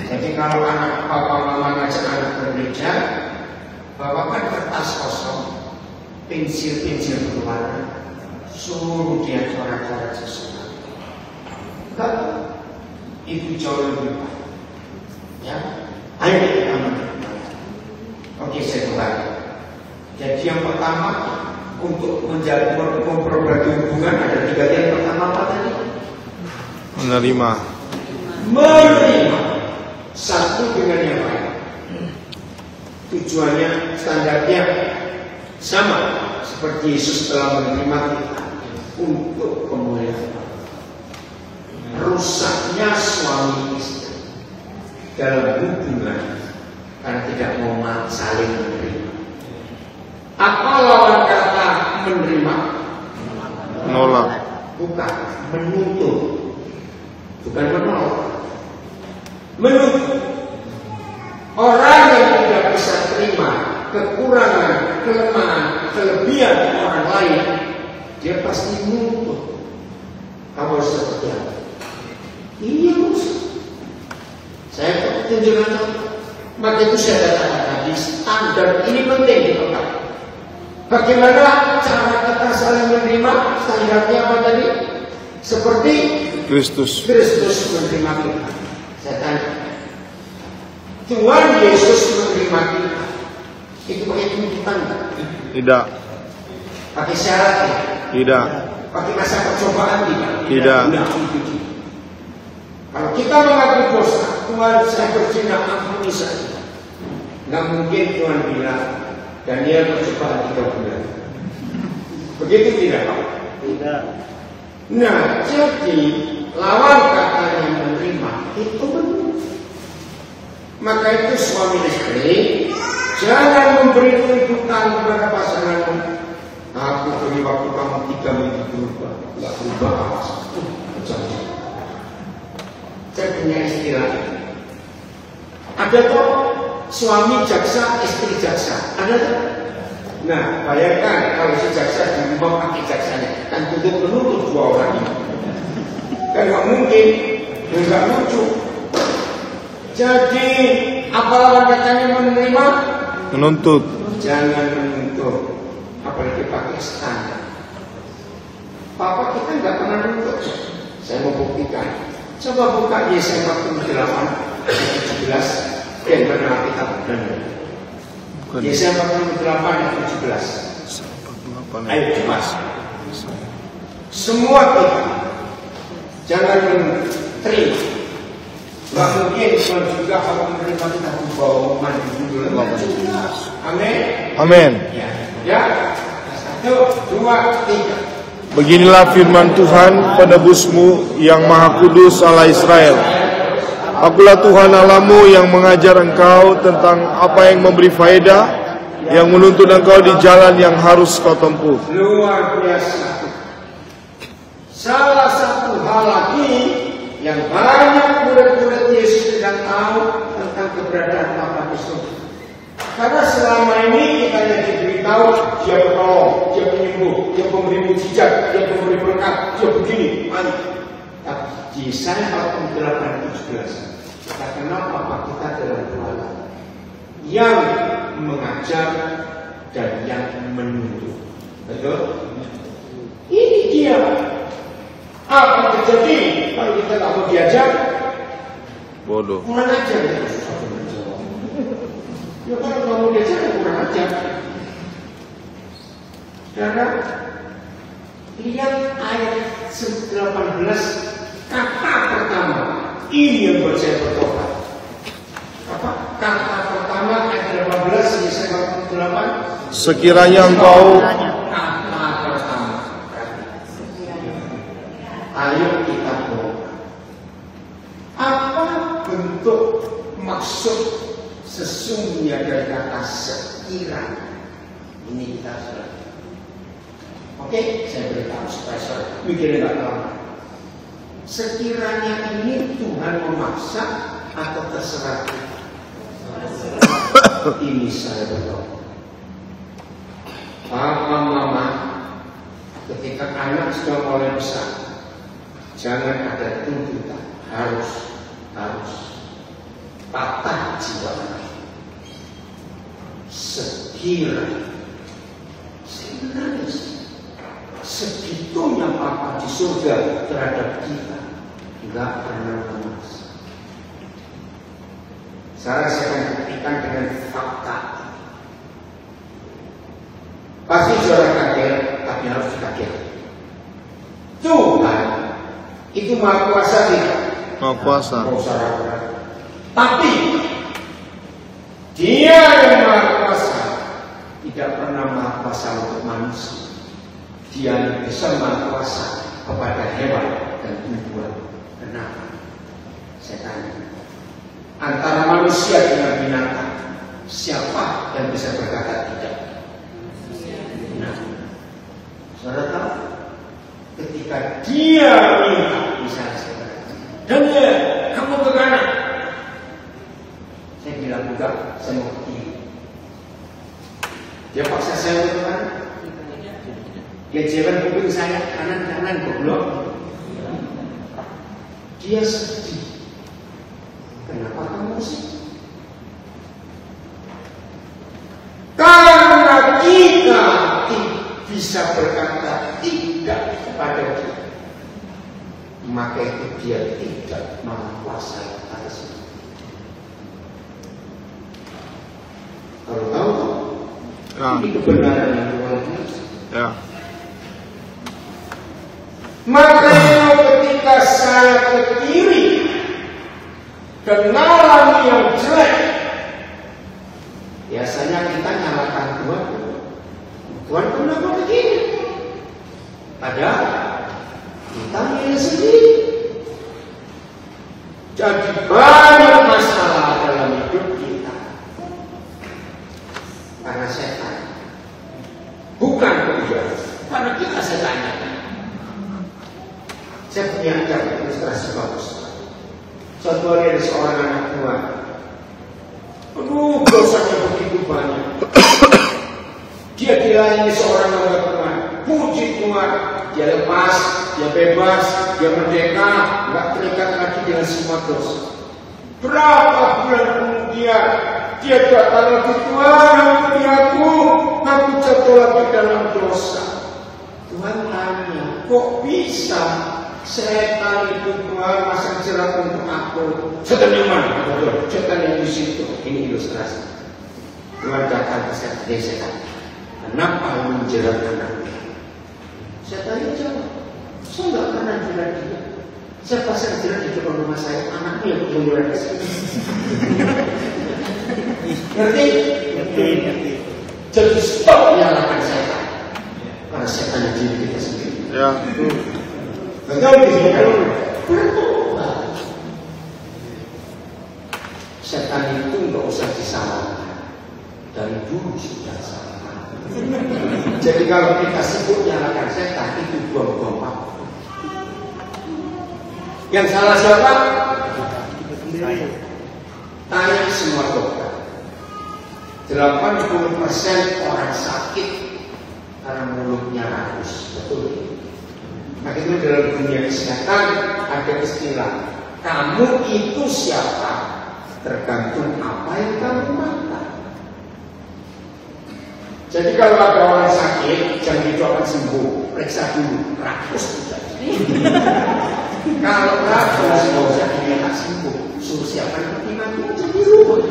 Jadi kalau anak papa mama ngajak anak ke gereja, bawakan kertas kosong, pensil-pensil berwarna, suruh dia coret-coret sesuatu. Enggak, itu jauh lebih baik. Ya, ayo kita mencoba. Oke, saya kembali. Jadi yang pertama, untuk memperbaiki hubungan ada 3 yang pertama apa tadi? Menerima. Satu dengan yang lain. Tujuannya, standarnya sama seperti Yesus telah menerima kita untuk pemulihan. Rusaknya suami istri dalam hubungan karena tidak mau saling menerima. Apa lawan kata menerima? Menolak. Bukan, menuntut. Bukan menolak. Menuntut. Orang yang tidak bisa terima kekurangan, kelemahan, kelebihan orang lain, dia pasti menuntut. Kamu harus seperti apa? Ini harus. Saya tunjukkan contoh. Maka itu saya katakan tadi, standar ini penting dipakai. Bagaimana cara kita saling menerima? Standarnya apa tadi? Seperti Kristus menerima kita. Saya tanya, Tuhan Yesus menerima kita, itu pakai tuntutan? tidak. Pakai syarat? Tidak. Pakai masa percobaan? Tidak. Kalau kita mengaku dosa, Tuhan saya berjinak ampuni saya. Nggak mungkin Tuhan bilang, Daniel percobaan 3 bulan. Begitu tidak? Tidak. Nah, jadi lawan katanya menerima itu benar. Maka itu suami istri jangan memberi tuntutan kepada pasanganmu. Aku beri waktu kamu 3 minggu berubah, nggak berubah awas. Saya punya istilah. Ada kok suami jaksa, istri jaksa. Ada tak? Nah, bayangkan kalau si jaksa di rumah pakai jaksanya, kan tuntut menuntut 2 orang ini. Kan nggak mungkin, nggak lucu. Jadi, apa lawan katanya menerima? Menuntut. Jangan menuntut, apalagi pakai standar. Papa kita nggak pernah menuntut. Saya mau buktikan. Coba buka Yesaya 48 ayat 17. Mana kita benar? Yesaya 48 ayat 17. Ayo cepat. Semua kita jangan terima. Nggak mungkin Tuhan juga kalau menerima kita membawa mandi dulu. Amin. Amin. Ya. 1, 2, 3. Beginilah firman Tuhan, penebusmu yang maha kudus Allah Israel. Akulah Tuhan Allahmu yang mengajar engkau tentang apa yang memberi faedah, yang menuntun engkau di jalan yang harus kau tempuh. Luar biasa. Salah satu hal lagi yang banyak murid-murid Yesus tidak tahu tentang keberadaan Bapa di surga. Karena selama ini kita yang diberitahu dia penolong, dia penyembuh, dia pemberi mujizat, dia pemberi berkat, dia begini, tapi di Yesaya 48:17 kita kenal Bapa kita dalam 2 hal, yang mengajar dan yang menuntut. Betul? Ini dia. Apa terjadi kalau kita tak mau diajar? Bodoh. Kurang ajar ya. Ya kalau kamu diajar ya kurang ajar. Karena lihat ayat 18 kata pertama. Ini yang buat saya bertobat. Apa? Kata pertama ayat 18 Yesaya 48. Sekiranya engkau ayo kita berdoa. Apa bentuk maksud sesungguhnya dari kata sekiranya? Ini kita sudah. Oke, saya beritahu supaya saudara mikirnya nggak lama. Sekiranya ini Tuhan memaksa atau terserah kita? Ini saya berdoa. Papa, mama, ketika anak sudah mulai besar, jangan ada tuntutan harus patah jiwa. Sekiranya segitunya Papa di surga terhadap kita, nggak pernah lemas. Sekarang saya akan buktikan dengan fakta. Pasti saudara kaget, tapi harus dikaget. Tuhan itu maha kuasa tidak? Maha kuasa. Tapi Dia yang maha kuasa tidak pernah maha kuasa untuk manusia. Dia bisa maha kuasa kepada hewan dan tumbuhan. Kenapa? Saya tanya. Antara manusia dengan binatang, Siapa yang bisa berkata tidak? Nah, saudara tahu, ketika dia minta, misalnya saya berkata, Daniel, kamu ke kanan. Saya bilang enggak, saya mau ke kiri. Dia paksa saya ke kanan. Dia jalan kuping saya kanan goblok. Dia sedih. Kenapa kamu sedih? Karena kita bisa berkata tidak kepada dia, maka itu dia tidak menguasai atas itu. Kalau tahu, ini kebenaran yang luar biasa. Ya. Maka ketika saya ke kiri dan mengalami yang jelek, biasanya kita nyalakan Tuhan. Tuhan kenapa begini? Padahal kita milih sendiri. Jadi banyak masalah dalam hidup kita karena setan, bukan dia, karena kita setannya. Saya punya ilustrasi bagus. Suatu hari ada seorang anak Tuhan. Aduh, dosanya begitu banyak. Dia dilayani seorang hamba Tuhan. Puji Tuhan, dia lepas, dia bebas, dia merdeka, nggak terikat lagi dengan semua dosa. Berapa bulan kemudian dia datang lagi, Tuhan, ampuni aku jatuh lagi dalam dosa. Tuhan tanya, kok bisa? Setan itu Tuhan masang jerat untuk aku. Setan yang mana? Setan yang di situ. Ini ilustrasi. Tuhan datang ke setan. Kenapa menjerat anaknya? Setan jawab, saya nggak pernah jerat dia. Saya pasang jerat di depan rumah saya. Anaknya yang menjerat ke sini. Ngerti? Jadi stop menyalahkan setan. Karena setan yang diri kita sendiri. Ya. Betul bertobat. Setan itu nggak usah disalahkan, dari dulu sudah salah. Jadi kalau kita sebut nyalakan setan itu buang-buang waktu. Yang salah siapa? Tanya semua dokter. 80% orang sakit karena mulutnya rakus. Betul. Maka itu dalam dunia kesehatan ada istilah, kamu itu siapa? Tergantung apa yang kamu makan. Jadi kalau ada orang sakit, jangan dicoba sembuh, periksa dulu, rakus tidak. Kalau rakus mau jadi tak sembuh, suruh siapkan peti mati aja di rumah.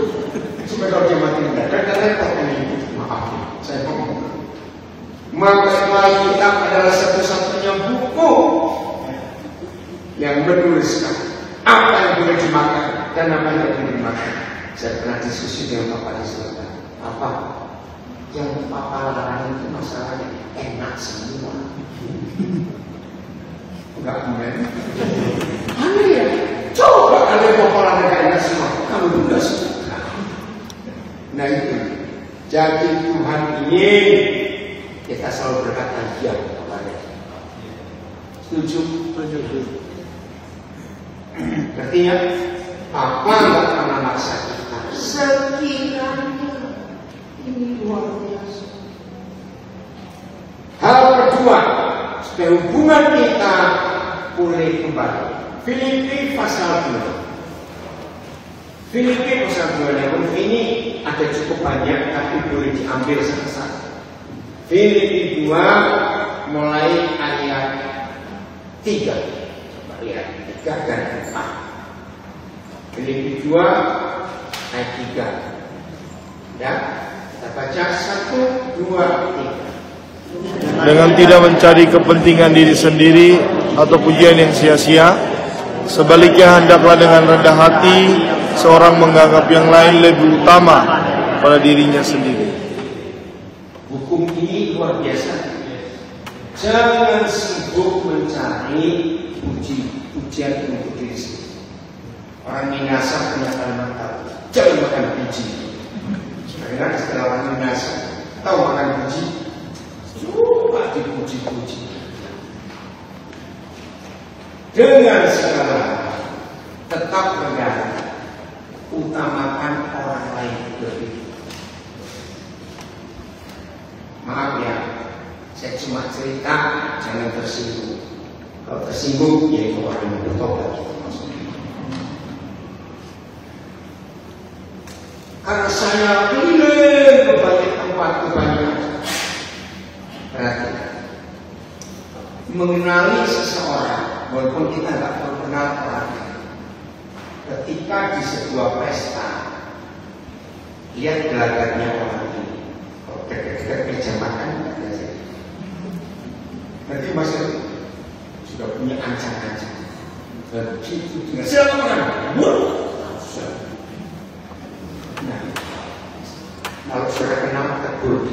Supaya kalau dia mati tidak, karena repot ini. Maaf, saya ngomong. Maka Alkitab adalah satu-satunya buku yang menuliskan apa yang boleh dimakan dan apa yang tidak boleh dimakan. Saya pernah diskusi dengan Bapak di Selatan. Apa yang Papa larang itu masalahnya enak semua. Enggak amen. Aneh ya. Coba kalian Papa larang enak semua, kamu juga suka. Nah itu. Jadi Tuhan ingin kita selalu berkata ya kepada dia. Setuju? Setuju. Artinya apa nggak pernah maksa kita? Sekiranya ini luar biasa. Hal kedua, supaya hubungan kita pulih kembali. Filipi pasal 2. Filipi pasal 2 yang ini ada cukup banyak, tapi boleh diambil satu-satu. Filipi 2 mulai ayat 3. Coba lihat 3 dan 4. Filipi 2 ayat 3. Ya, kita baca 1, 2, 3. Dengan tidak mencari kepentingan diri sendiri atau pujian yang sia-sia, sebaliknya hendaklah dengan rendah hati seorang menganggap yang lain lebih utama pada dirinya sendiri. Hukum ini luar biasa. Jangan sibuk mencari pujian untuk diri sendiri. Orang Minasa punya kalimat tahu, jangan makan biji. Karena setelah orang biasa tahu makan puji, coba dipuji-puji. Dengan segala tetap negara, utamakan orang lain lebih. Maaf ya, saya cuma cerita, jangan tersinggung. Kalau tersinggung, yaitu orang yang bertobat. Karena saya keliling ke banyak tempat, berarti mengenali seseorang, walaupun kita nggak perlu kenal orangnya. Ketika di sebuah pesta, lihat gelagatnya orang ini. Kalau dekat-dekat meja makan, nanti masih sudah punya ancang-ancang. Dan begitu dengan silakan. Nah, kalau sudah kenal tegur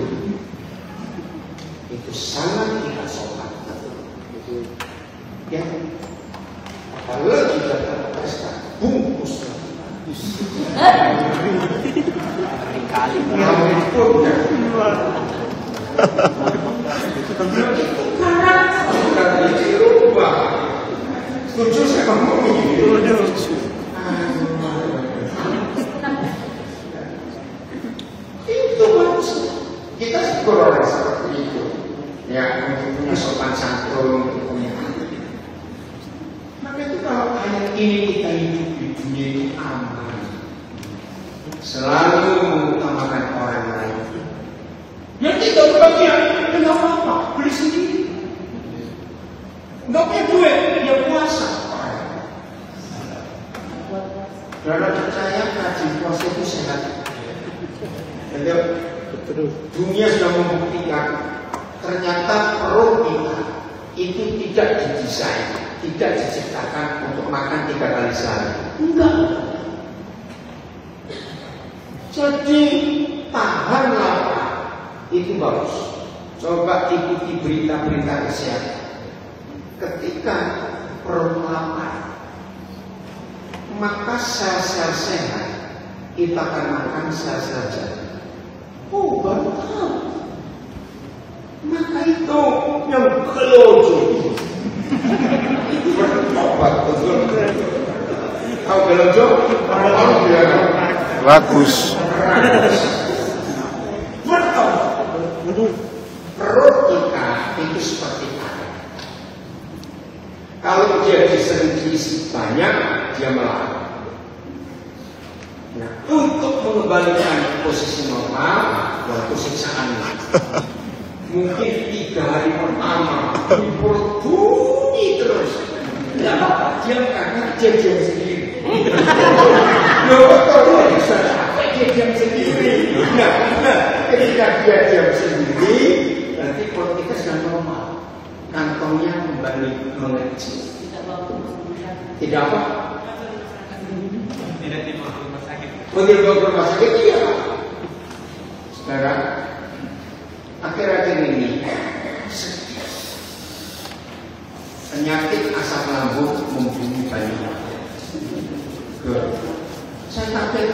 itu sangat tidak sopan. Ya, kalau kita terpesta bungkus kali karena dirubah. Setuju saya ngomong itu kita syukur orang seperti itu ya, punya sopan santun, punya maka itu kalau hanya ini kita hidup di dunia ini aman, selalu mengutamakan orang lain. Yang tidak berbahagia, tidak apa-apa, beli sendiri. Nggak punya duit, ya puasa. Karena percaya rajin puasa itu sehat. Jadi dunia sudah membuktikan ternyata perut kita itu tidak didesain, tidak diciptakan untuk makan 3 kali sehari. Enggak. Jadi tahan lapar itu bagus. Coba ikuti berita-berita kesehatan. Ketika perut lapar, maka sel-sel sehat kita akan makan sel-sel jahat. Oh, baru tahu. Maka itu yang gelojo itu bertobat betul. Tahu gelojo? Rakus. Bertobat. Perut kita itu seperti apa? Kalau dia disendiri banyak, dia melawan. Nah, untuk mengembalikan posisi normal, waktu siksaan mungkin 3 hari pertama perut bunyi terus. Tidak apa-apa, diam karena dia diam sendiri. Kalau dia bisa capek, dia diam sendiri. Nah, ketika dia diam sendiri, nanti perut kita sudah normal. Kantongnya kembali mengecil. Tidak apa? Tidak dibawa ke rumah sakit. Tidak dibawa ke rumah sakit, iya. Sekarang akhir-akhir ini penyakit asam lambung membunuh banyak orang. Saya kaget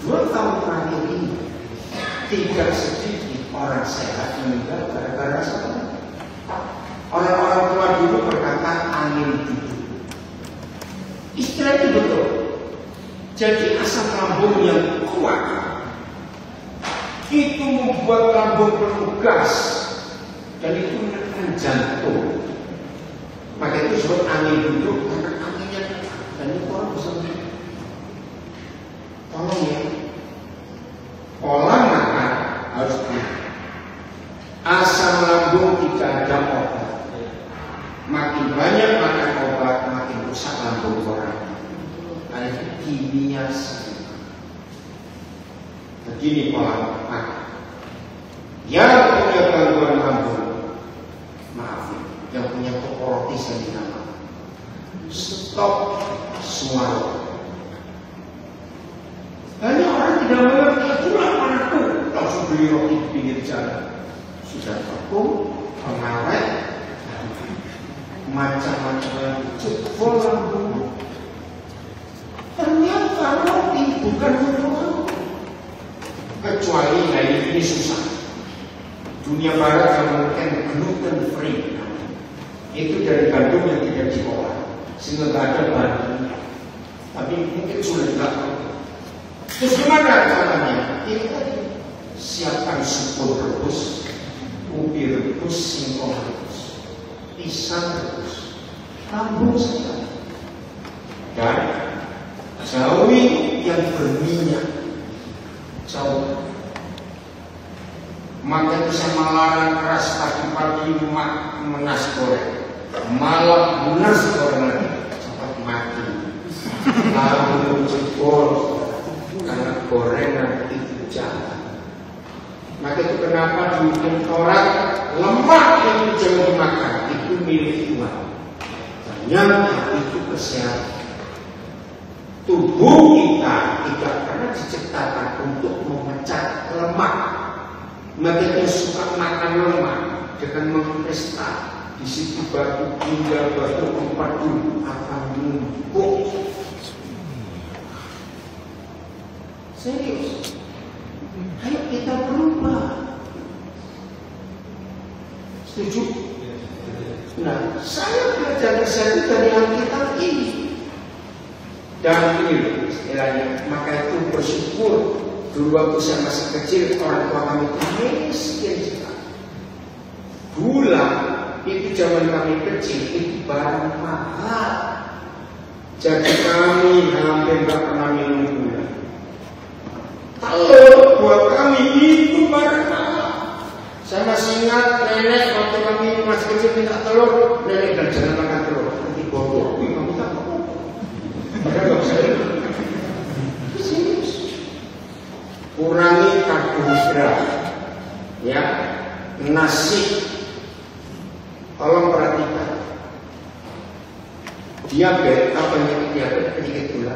2 tahun terakhir ini tidak sedikit orang sehat meninggal gara-gara asam lambung. Orang-orang tua dulu berkata angin duduk. Istilah itu betul. Jadi asam lambung yang kuat itu membuat lambung bertugas dan itu menekan jantung. Maka itu disebut angin duduk karena anginnya dan itu orang bisa melihat. Tolong ya, pola makan harus diet. Asam lambung tidak ada obat. Makin banyak makan obat, makin rusak lambung orang. Karena itu kimia sendiri. Begini pola makan. Yang punya gangguan lambung, maaf, yang punya tokorotis yang dinamakan, stop swallow. Banyak orang tidak mengerti itulah anakku, langsung beli roti di pinggir jalan. Sudah tepung, pengawet, macam-macam jebol lambung. Ternyata roti bukan untuk ini susah. Dunia barat yang mungkin gluten free, itu dari gandum yang tidak diolah, sehingga nggak ada bahannya. Tapi mungkin sudah tidak. Terus gimana caranya? Ini tadi siapkan sup rebus, ubi rebus, singkong rebus, pisang rebus, lambung saja. Dan jauhi yang berminyak, jauh. Maka bisa melarang keras pagi-pagi nasi goreng, malam nasi goreng lagi, cepat mati. Lalu jebol karena gorengan itu jahat. Maka itu kenapa dihukum orang lemak itu jangan dimakan, itu milik Tuhan. Ternyata itu kesehatan. Tubuh kita tidak pernah diciptakan untuk memecah lemak. Maka yang suka makan lemak dengan mengpesta di situ batu ginjal, batu empedu akan numpuk. Serius. Ayo kita berubah. Setuju? Nah, saya belajar kesehatan dari Alkitab ini. Dan ini istilahnya, maka itu bersyukur. Dulu waktu saya masih kecil, orang tua kami itu miskin sekali. Gula itu zaman kami kecil itu barang mahal. Jadi kami hampir tidak pernah minum gula. Telur buat kami itu barang mahal. Saya masih ingat nenek waktu kami masih kecil minta telur, nenek bilang jangan makan telur, nanti bodoh. Kamu tak mau? Padahal nggak bisa. Kurangi karbohidrat, ya, nasi. Tolong perhatikan. Diabetes, apa yang diabetes, penyakit gula,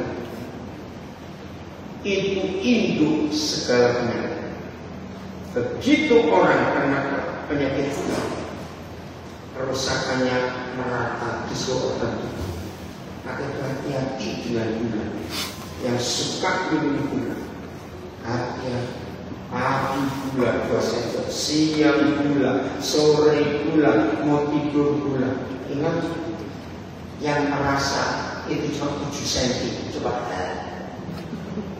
itu induk segala penyakit. Begitu orang kena penyakit gula, kerusakannya merata di seluruh organ tubuh. Maka hati-hati dengan gula. Yang suka minum gula, hati-hati. Pagi gula, siang gula, sore gula, mau tidur gula. Ingat, yang merasa itu cuma 7 cm. Coba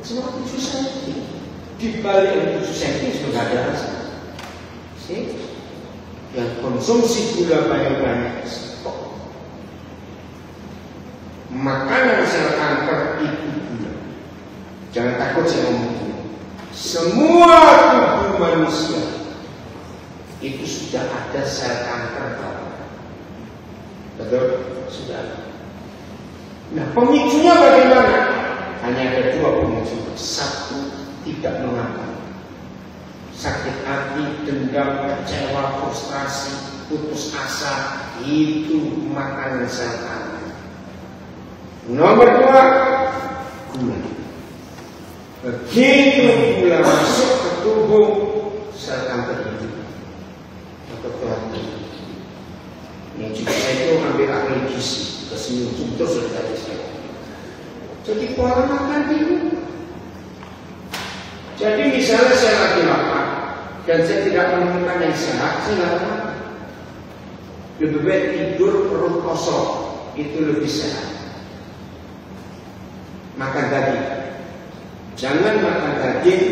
cuma 7 cm. Di balik 7 cm sudah ada rasa. See? Yang konsumsi gula banyak-banyak, stop. Makanan sel kanker itu gula. Jangan takut saya ngomong. Semua tubuh manusia itu sudah ada sel kanker. Betul? Sudah ada. Nah, pemicunya bagaimana? Hanya ada 2 pemicu. Satu, tidak mengampuni. Sakit hati, dendam, kecewa, frustrasi, putus asa, itu makanan sel kanker. Nomor 2, gula. Begitu gula masuk ke tubuh, sel kanker itu berarti. Ini juga itu ambil ahli gizi, keseluruhan itu sudah tadi saya. Jadi pola makan itu. Jadi misalnya saya lagi lapar dan saya tidak menemukan yang sehat, saya nggak makan. Lebih baik tidur perut kosong, itu lebih sehat. Makan daging. Jangan makan daging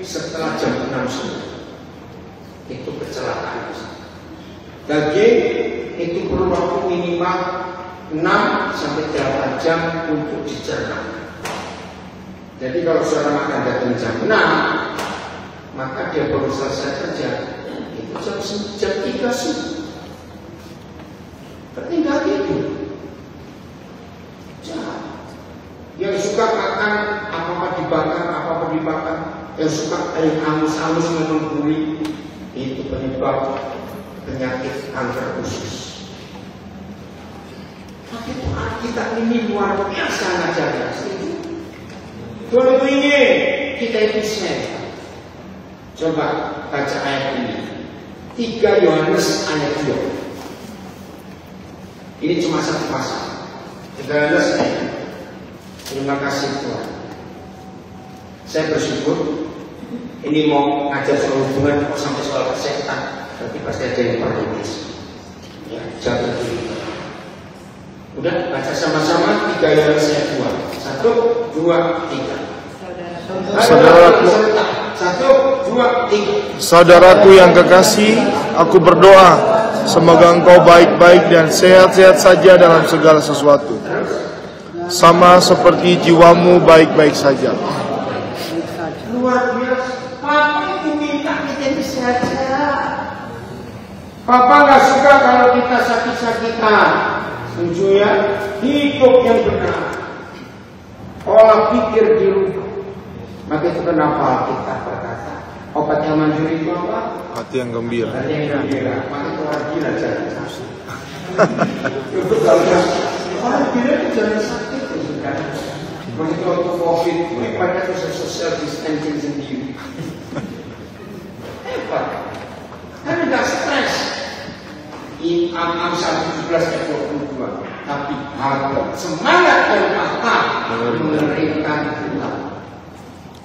setelah jam 6 sore. Itu kecelakaan. Daging itu perlu waktu minimal 6 sampai 8 jam untuk dicerna. Jadi kalau saudara makan daging jam 6, maka dia baru selesai kerja itu jam 3 subuh. Berarti nggak gitu. Yang suka makan apa-apa dibakar, yang suka air angus-angus mengguli, itu penyebab penyakit kanker usus. Tapi kita ini luar biasa ngajarnya. Kalau ingin kita itu sehat, coba baca ayat ini. 3 Yohanes ayat 2. Ini cuma satu pasal. 3 Yohanes ayat 2. Terima kasih Tuhan. Saya bersyukur Ini mau ngajar soal hubungan kok sampai soal kesehatan, berarti pasti ada yang perintis. Ya, jatuh dulu. Udah baca sama-sama 3 yang saya buat. 1, 2, 3. Saudaraku, 1, 2, 3. saudaraku yang kekasih, aku berdoa semoga engkau baik-baik dan sehat-sehat saja dalam segala sesuatu, sama seperti jiwamu baik-baik saja. Luar biasa. Papa itu minta kita ini saja. Papa nggak suka kalau kita sakit-sakitan. Setuju ya? Hidup yang benar. Pola pikir dirubah. Maka itu kenapa kita berkata obat yang manjur itu apa? Hati yang gembira. Hati yang gembira. Maka itu orang gila jangan sakit. Itu kalau orang gila itu jangan sakit. Begitu waktu COVID, banyak social distancing sendiri. Hebat. Karena nggak stres. Am 17 ayat 22. Tapi harga semangat dan patah menerimkan Tuhan.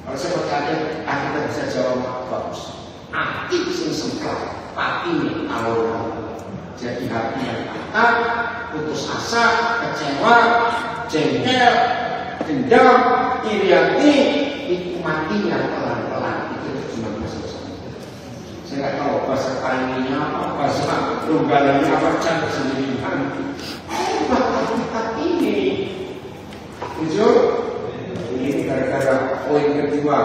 Kalau saya berkata, kita bisa jawab bagus. Hati sing sempurna, hati ini awal. Jadi hati yang patah, putus asa, kecewa, jengkel, dendam, iri hati, itu matinya pelan-pelan. Itu cuma bahasa. Saya nggak tahu bahasa Palingnya apa, bahasa Lunggalannya apa, cantik sendiri. Bahkan ini, jujur, ini gara-gara poin kedua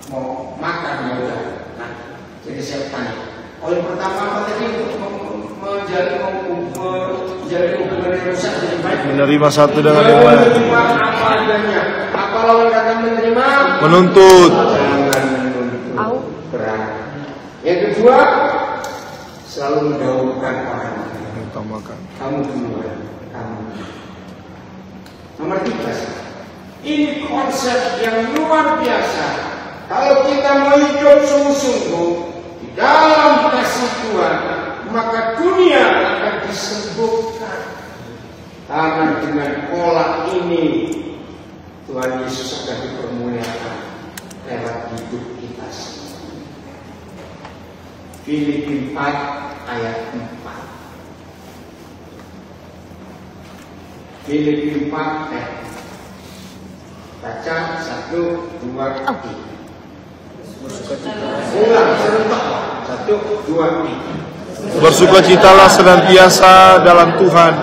mau makan ya udah. Nah, jadi saya tanya, poin pertama apa tadi? Menjadi hubungan yang rusak jadi baik. Menerima satu dengan yang lain. Menerima apa adanya. Apa lawan kata menerima? Menuntut. Jangan menuntut. Berat. Yang kedua, selalu mendahulukan orang lain. Utamakan. Kamu duluan. Kamu. Nomor 3. Ini konsep yang luar biasa. Kalau kita mau hidup sungguh-sungguh di dalam kasih Tuhan, maka dunia akan disembuhkan. Karena dengan pola ini Tuhan Yesus akan dipermuliakan lewat hidup kita semua. Filipi 4 ayat 4. Filipi 4 ayat 4. Baca 1, 2, 3. Ulang serentak. 1, 2, 3. Bersukacitalah senantiasa dalam Tuhan.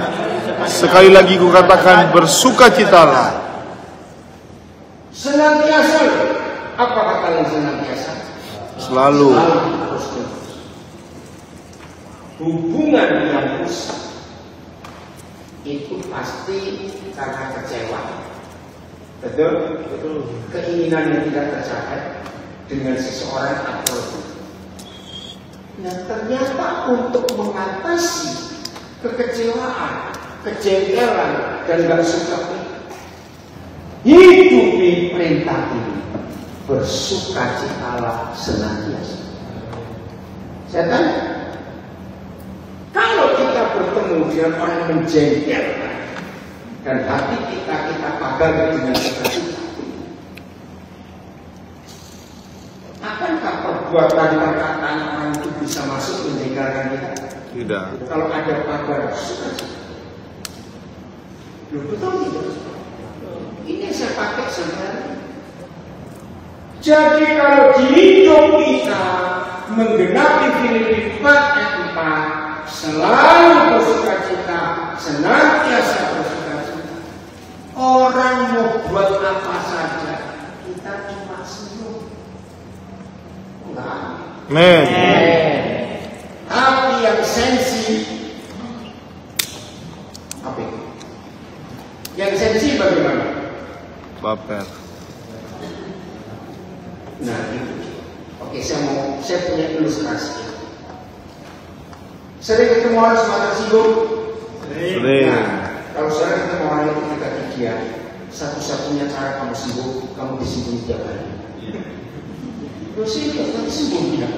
Sekali lagi kukatakan bersukacitalah. Senantiasa. Apa kata yang senantiasa? Selalu. Hubungan yang rusak itu pasti karena kecewa. Betul? Betul. Keinginan yang tidak tercapai dengan seseorang atau nah ternyata untuk mengatasi kekecewaan, kejengkelan dan gak suka hidup di perintah ini, bersukacitalah senantiasa. Saya tanya, kalau kita bertemu dengan orang yang menjengkelkan dan hati kita pagar dengan sukacita, akankah perbuatan perkataan orang itu bisa masuk menjengkelkan kita? Tidak. Kalau ada pagar sukacita, betul tidak? Ini yang saya pakai sebenarnya. Jadi kalau di hidup kita menggenapi Filipi 4 ayat 4, selalu bersukacita, senantiasa bersukacita. Orang mau buat apa saja, kita cuma senyum. Enggak. Men. Tapi yang sensi, apa itu? Yang sensi bagaimana? Baper. Nah itu. Oke, saya punya ilustrasi. Sering ketemu orang semacam sibuk. Sering. Nah, kalau sering ketemu orang itu kita dia, satu-satunya cara kamu sibuk, kamu disibuk tiap hari. Lo sibuk, tapi sibuk tidak.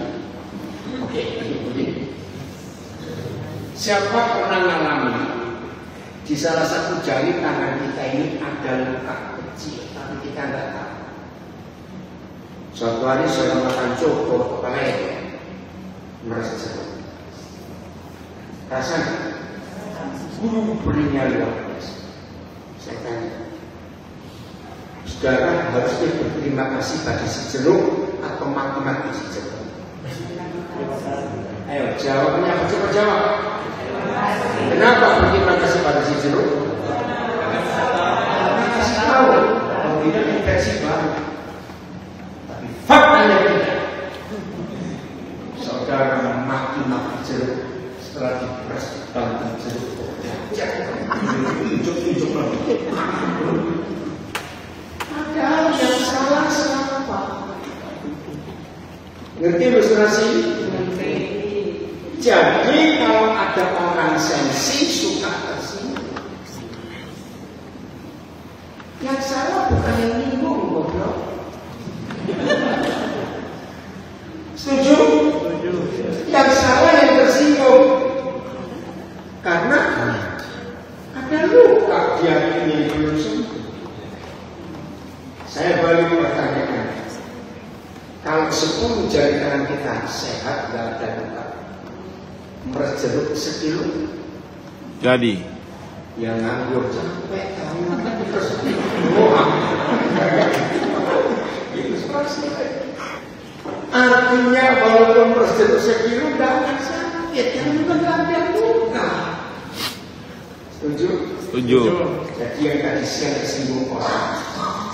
Oke, begini. Siapa pernah mengalami di salah satu jari tangan kita ini ada luka kecil, tapi kita nggak tahu. Suatu hari saya makan coba kepalanya merasa sedih. Rasanya guru berinya luar biasa. Saya tanya, saudara harusnya berterima kasih pada si jeruk atau maki-maki si jeruk? Ayo jawabnya, coba jawab. Kenapa berterima kasih pada si jeruk? Kasih tahu, kalau tidak infeksi baru. Tapi faktanya tidak. Saudara maki-maki jeruk setelah diperas bantuan jeruk. Tunjuk lagi. Padahal yang salah siapa? Ngerti ilustrasi? Jadi kalau ada orang sensi suka tersinggung, yang salah bukan yang nyinggung, goblok. Setuju? Yang salah yang tersinggung. Karena ada luka di hatinya yang belum sembuh. Saya balik pertanyaan. Kalau 10 jari tangan kita sehat, gak ada luka, meres jeruk sekilo jadi yang nganggur capek terus artinya walaupun meres jeruk sekilo gak akan sakit, yang juga gak ada luka. Setuju? setuju. Jadi yang tadi siang tersinggung orang,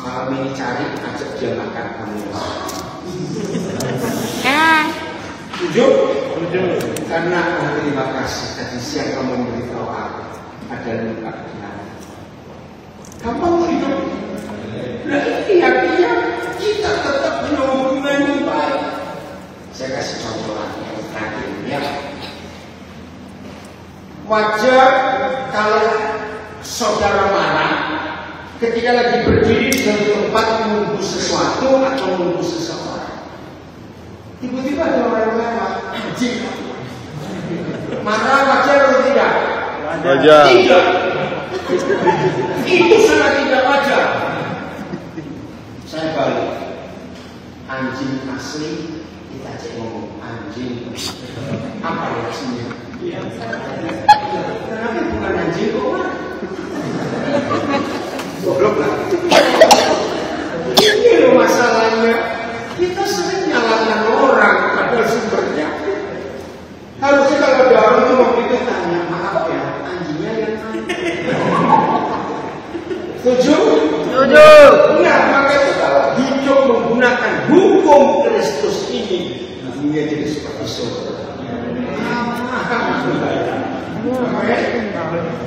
malam ini cari ajak dia makan kamu. Setuju? Setuju. Karena terima kasih tadi siang kamu memberitahu aku ada luka di hati. Kamu hidup. Nah ini artinya kita tetap punya hubungan yang baik. Saya kasih contoh lagi yang terakhir ya. Wajar kalau saudara marah ketika lagi berdiri di satu tempat menunggu sesuatu atau menunggu seseorang. Tiba-tiba ada orang lewat, anjing. Marah wajar atau tidak? Wajar. Tidak. Itu sangat tidak wajar. Saya balik. Anjing asli kita cek ngomong anjing. Apa reaksinya? Kenapa bukan anjing kok? Goblok lah. Ini loh masalahnya. Kita sering nyalakan orang pada sumbernya. Harusnya kalau ada orang cuma kita tanya, maaf ya, anjingnya yang mana? Setuju? Setuju. Nah, maka itu kalau hidup menggunakan hukum Kristus ini, dunia jadi seperti surga.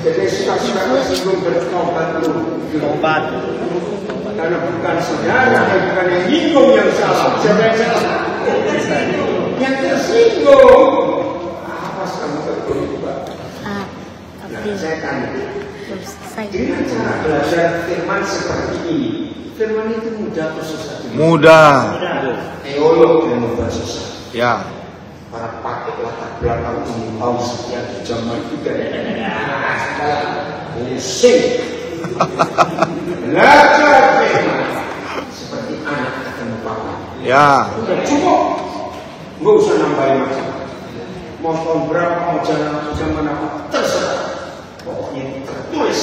Jadi suka-suka sebelum bertobat dulu. Tobat. Karena bukan saudara dan bukan yang nyinggung yang salah. Siapa yang salah? Yang tersinggung. Awas kamu berubah. Nah, saya tanya. Dengan cara belajar firman seperti ini, firman itu mudah atau susah? Mudah. Teolog yang membuat susah. Ya. Para pakai latar belakang ini tahu setiap zaman juga. Pusing. Belajar firman seperti anak ketemu papa. Ya. Udah cukup. Nggak usah nambahin macam-macam. Mau tahun berapa, mau zaman apa, terserah. Pokoknya tertulis.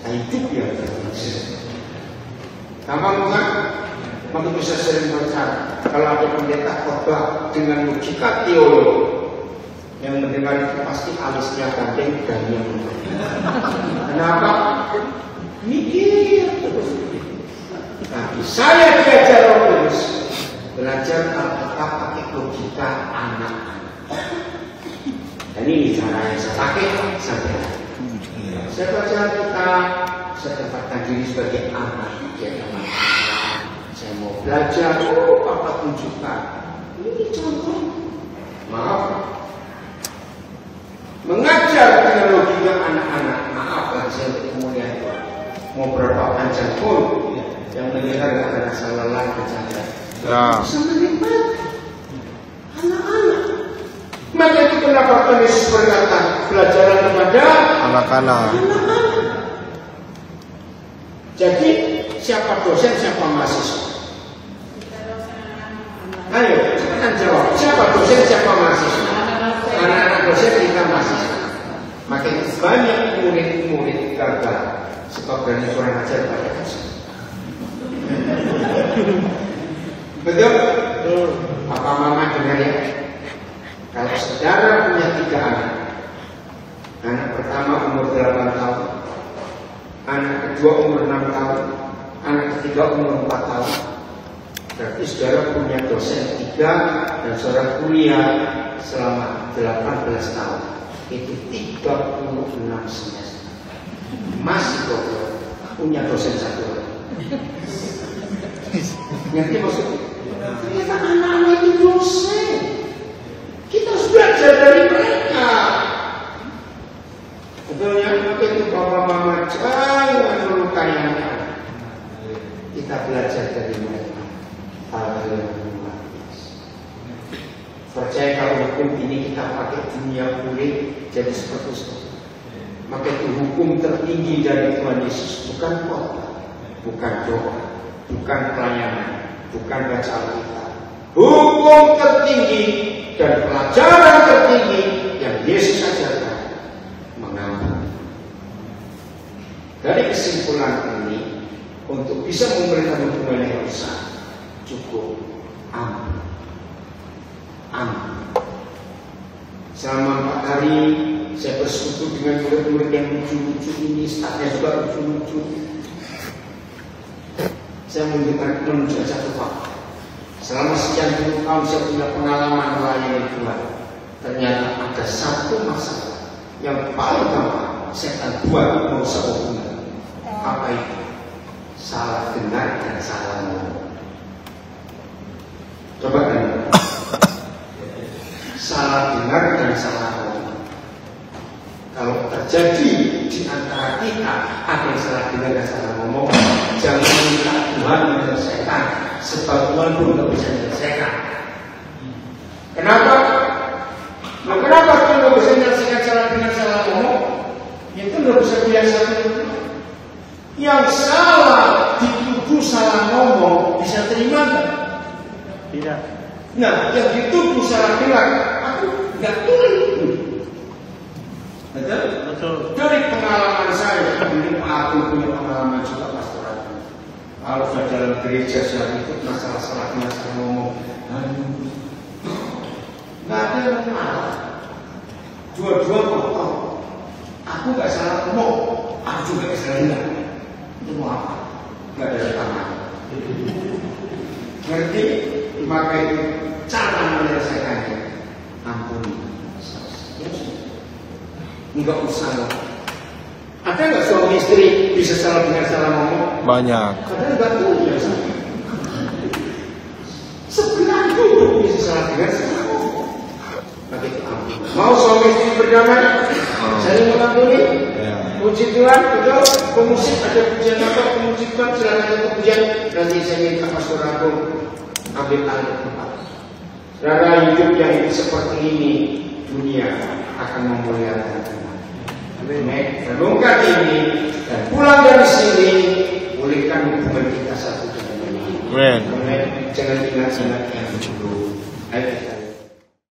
Hidup yang tertulis. Gampang bukan? Maka bisa sering berkata, kalau ada pendeta khotbah dengan logika teolog, yang mendengar itu pasti alisnya gandeng dan yang kenapa? Mikir terus. Tapi saya diajar Roh Kudus, belajar Alkitab pakai logika anak-anak. Dan ini cara yang saya pakai sampai hari. Saya baca Alkitab, saya tempatkan diri sebagai anak. Saya mau belajar, papa tunjukkan. Ini contoh. Maaf. Mengajar teknologi anak-anak. Maaf lah saya kemudian mau berapa panjang pun yang mendengar anak salah lain bercanda. Bisa menikmati anak-anak. Maka itu kenapa Yesus berkata belajaran kepada Anak-anak. Jadi siapa dosen, siapa mahasiswa? Ayo, cepetan jawab. Siapa dosen, siapa mahasiswa? Anak-anak dosen kita mahasiswa. Makin banyak murid-murid gagal sebab berani kurang ajar pada dosen. Betul? Papa mama dengar ya. Kalau saudara punya 3 anak, anak pertama umur 8 tahun, anak kedua umur 6 tahun, anak ketiga umur 4 tahun, berarti saudara punya dosen 3 dan saudara kuliah selama 18 tahun. Itu 36 semester. Masih goblok punya dosen 1 orang. Ngerti maksudnya? Ternyata anak-anak itu dosen. Kita harus belajar dari mereka. Betulnya itu bapak mama jangan melukai anak. Kita belajar dari mereka. Hal yang luar biasa. Percaya kalau hukum ini kita pakai dunia kulit jadi seperti itu. Maka itu hukum tertinggi dari Tuhan Yesus bukan khotbah, bukan doa, bukan pelayanan, bukan baca Alkitab. Hukum tertinggi dan pelajaran tertinggi yang Yesus ajarkan mengampuni. Dari kesimpulan ini, untuk bisa memberikan hubungan yang besar, cukup ampun. Ampun. Selama 4 hari saya bersekutu dengan murid-murid yang lucu-lucu ini, staffnya juga lucu-lucu. Saya menunjukkan satu fakta. Selama sekian puluh tahun saya punya pengalaman melayani Tuhan. Ternyata ada satu masalah yang paling gampang setan buat merusak hubungan. Apa itu? Salah dengar dan salah ngomong. Coba kan? Salah dengar dan salah ngomong. Kalau terjadi di antara kita ada yang salah dengar dan salah ngomong, jangan minta Tuhan menyelesaikan, sebab Tuhan pun tidak bisa menyelesaikan. Kenapa? Nah, kenapa Tuhan tidak bisa menyelesaikan salah dengar salah ngomong? Itu tidak bisa biasa. Yang salah dituduh salah ngomong bisa terima nggak? Tidak. Nah, yang dituduh salah dengar, aku nggak tulis. Betul? Betul. Dari pengalaman saya, ini Pak Agung punya pengalaman juga pastoral. Kalau saya dalam gereja saya ikut masalah-masalah dengar salah ngomong, nggak ada yang marah. Dua-dua potong. Aku nggak salah ngomong, aku juga nggak salah dengar. Itu mau apa? Nggak ada rekaman. Ngerti? Maka itu cara menyelesaikannya. Ampuni. Enggak usah. Ada nggak suami istri bisa salah dengar salah ngomong? Banyak. Kadang nggak tahu ya. Sebenarnya dulu bisa salah dengar salah ngomong. Tapi itu ampun. Mau suami istri berdamai? Saling mengampuni? Puji Tuhan, betul. Pemusik ada pujian apa? Pemuji Tuhan silakan ada pujian. Nanti saya minta Pastor Agung ambil alih tempat. Saudara, hidup yang seperti ini dunia akan memuliakan Tuhan. Renungkan ini dan pulang dari sini pulihkan hubungan kita satu dengan yang lain. Jangan ingat-ingat yang dulu. Ayo.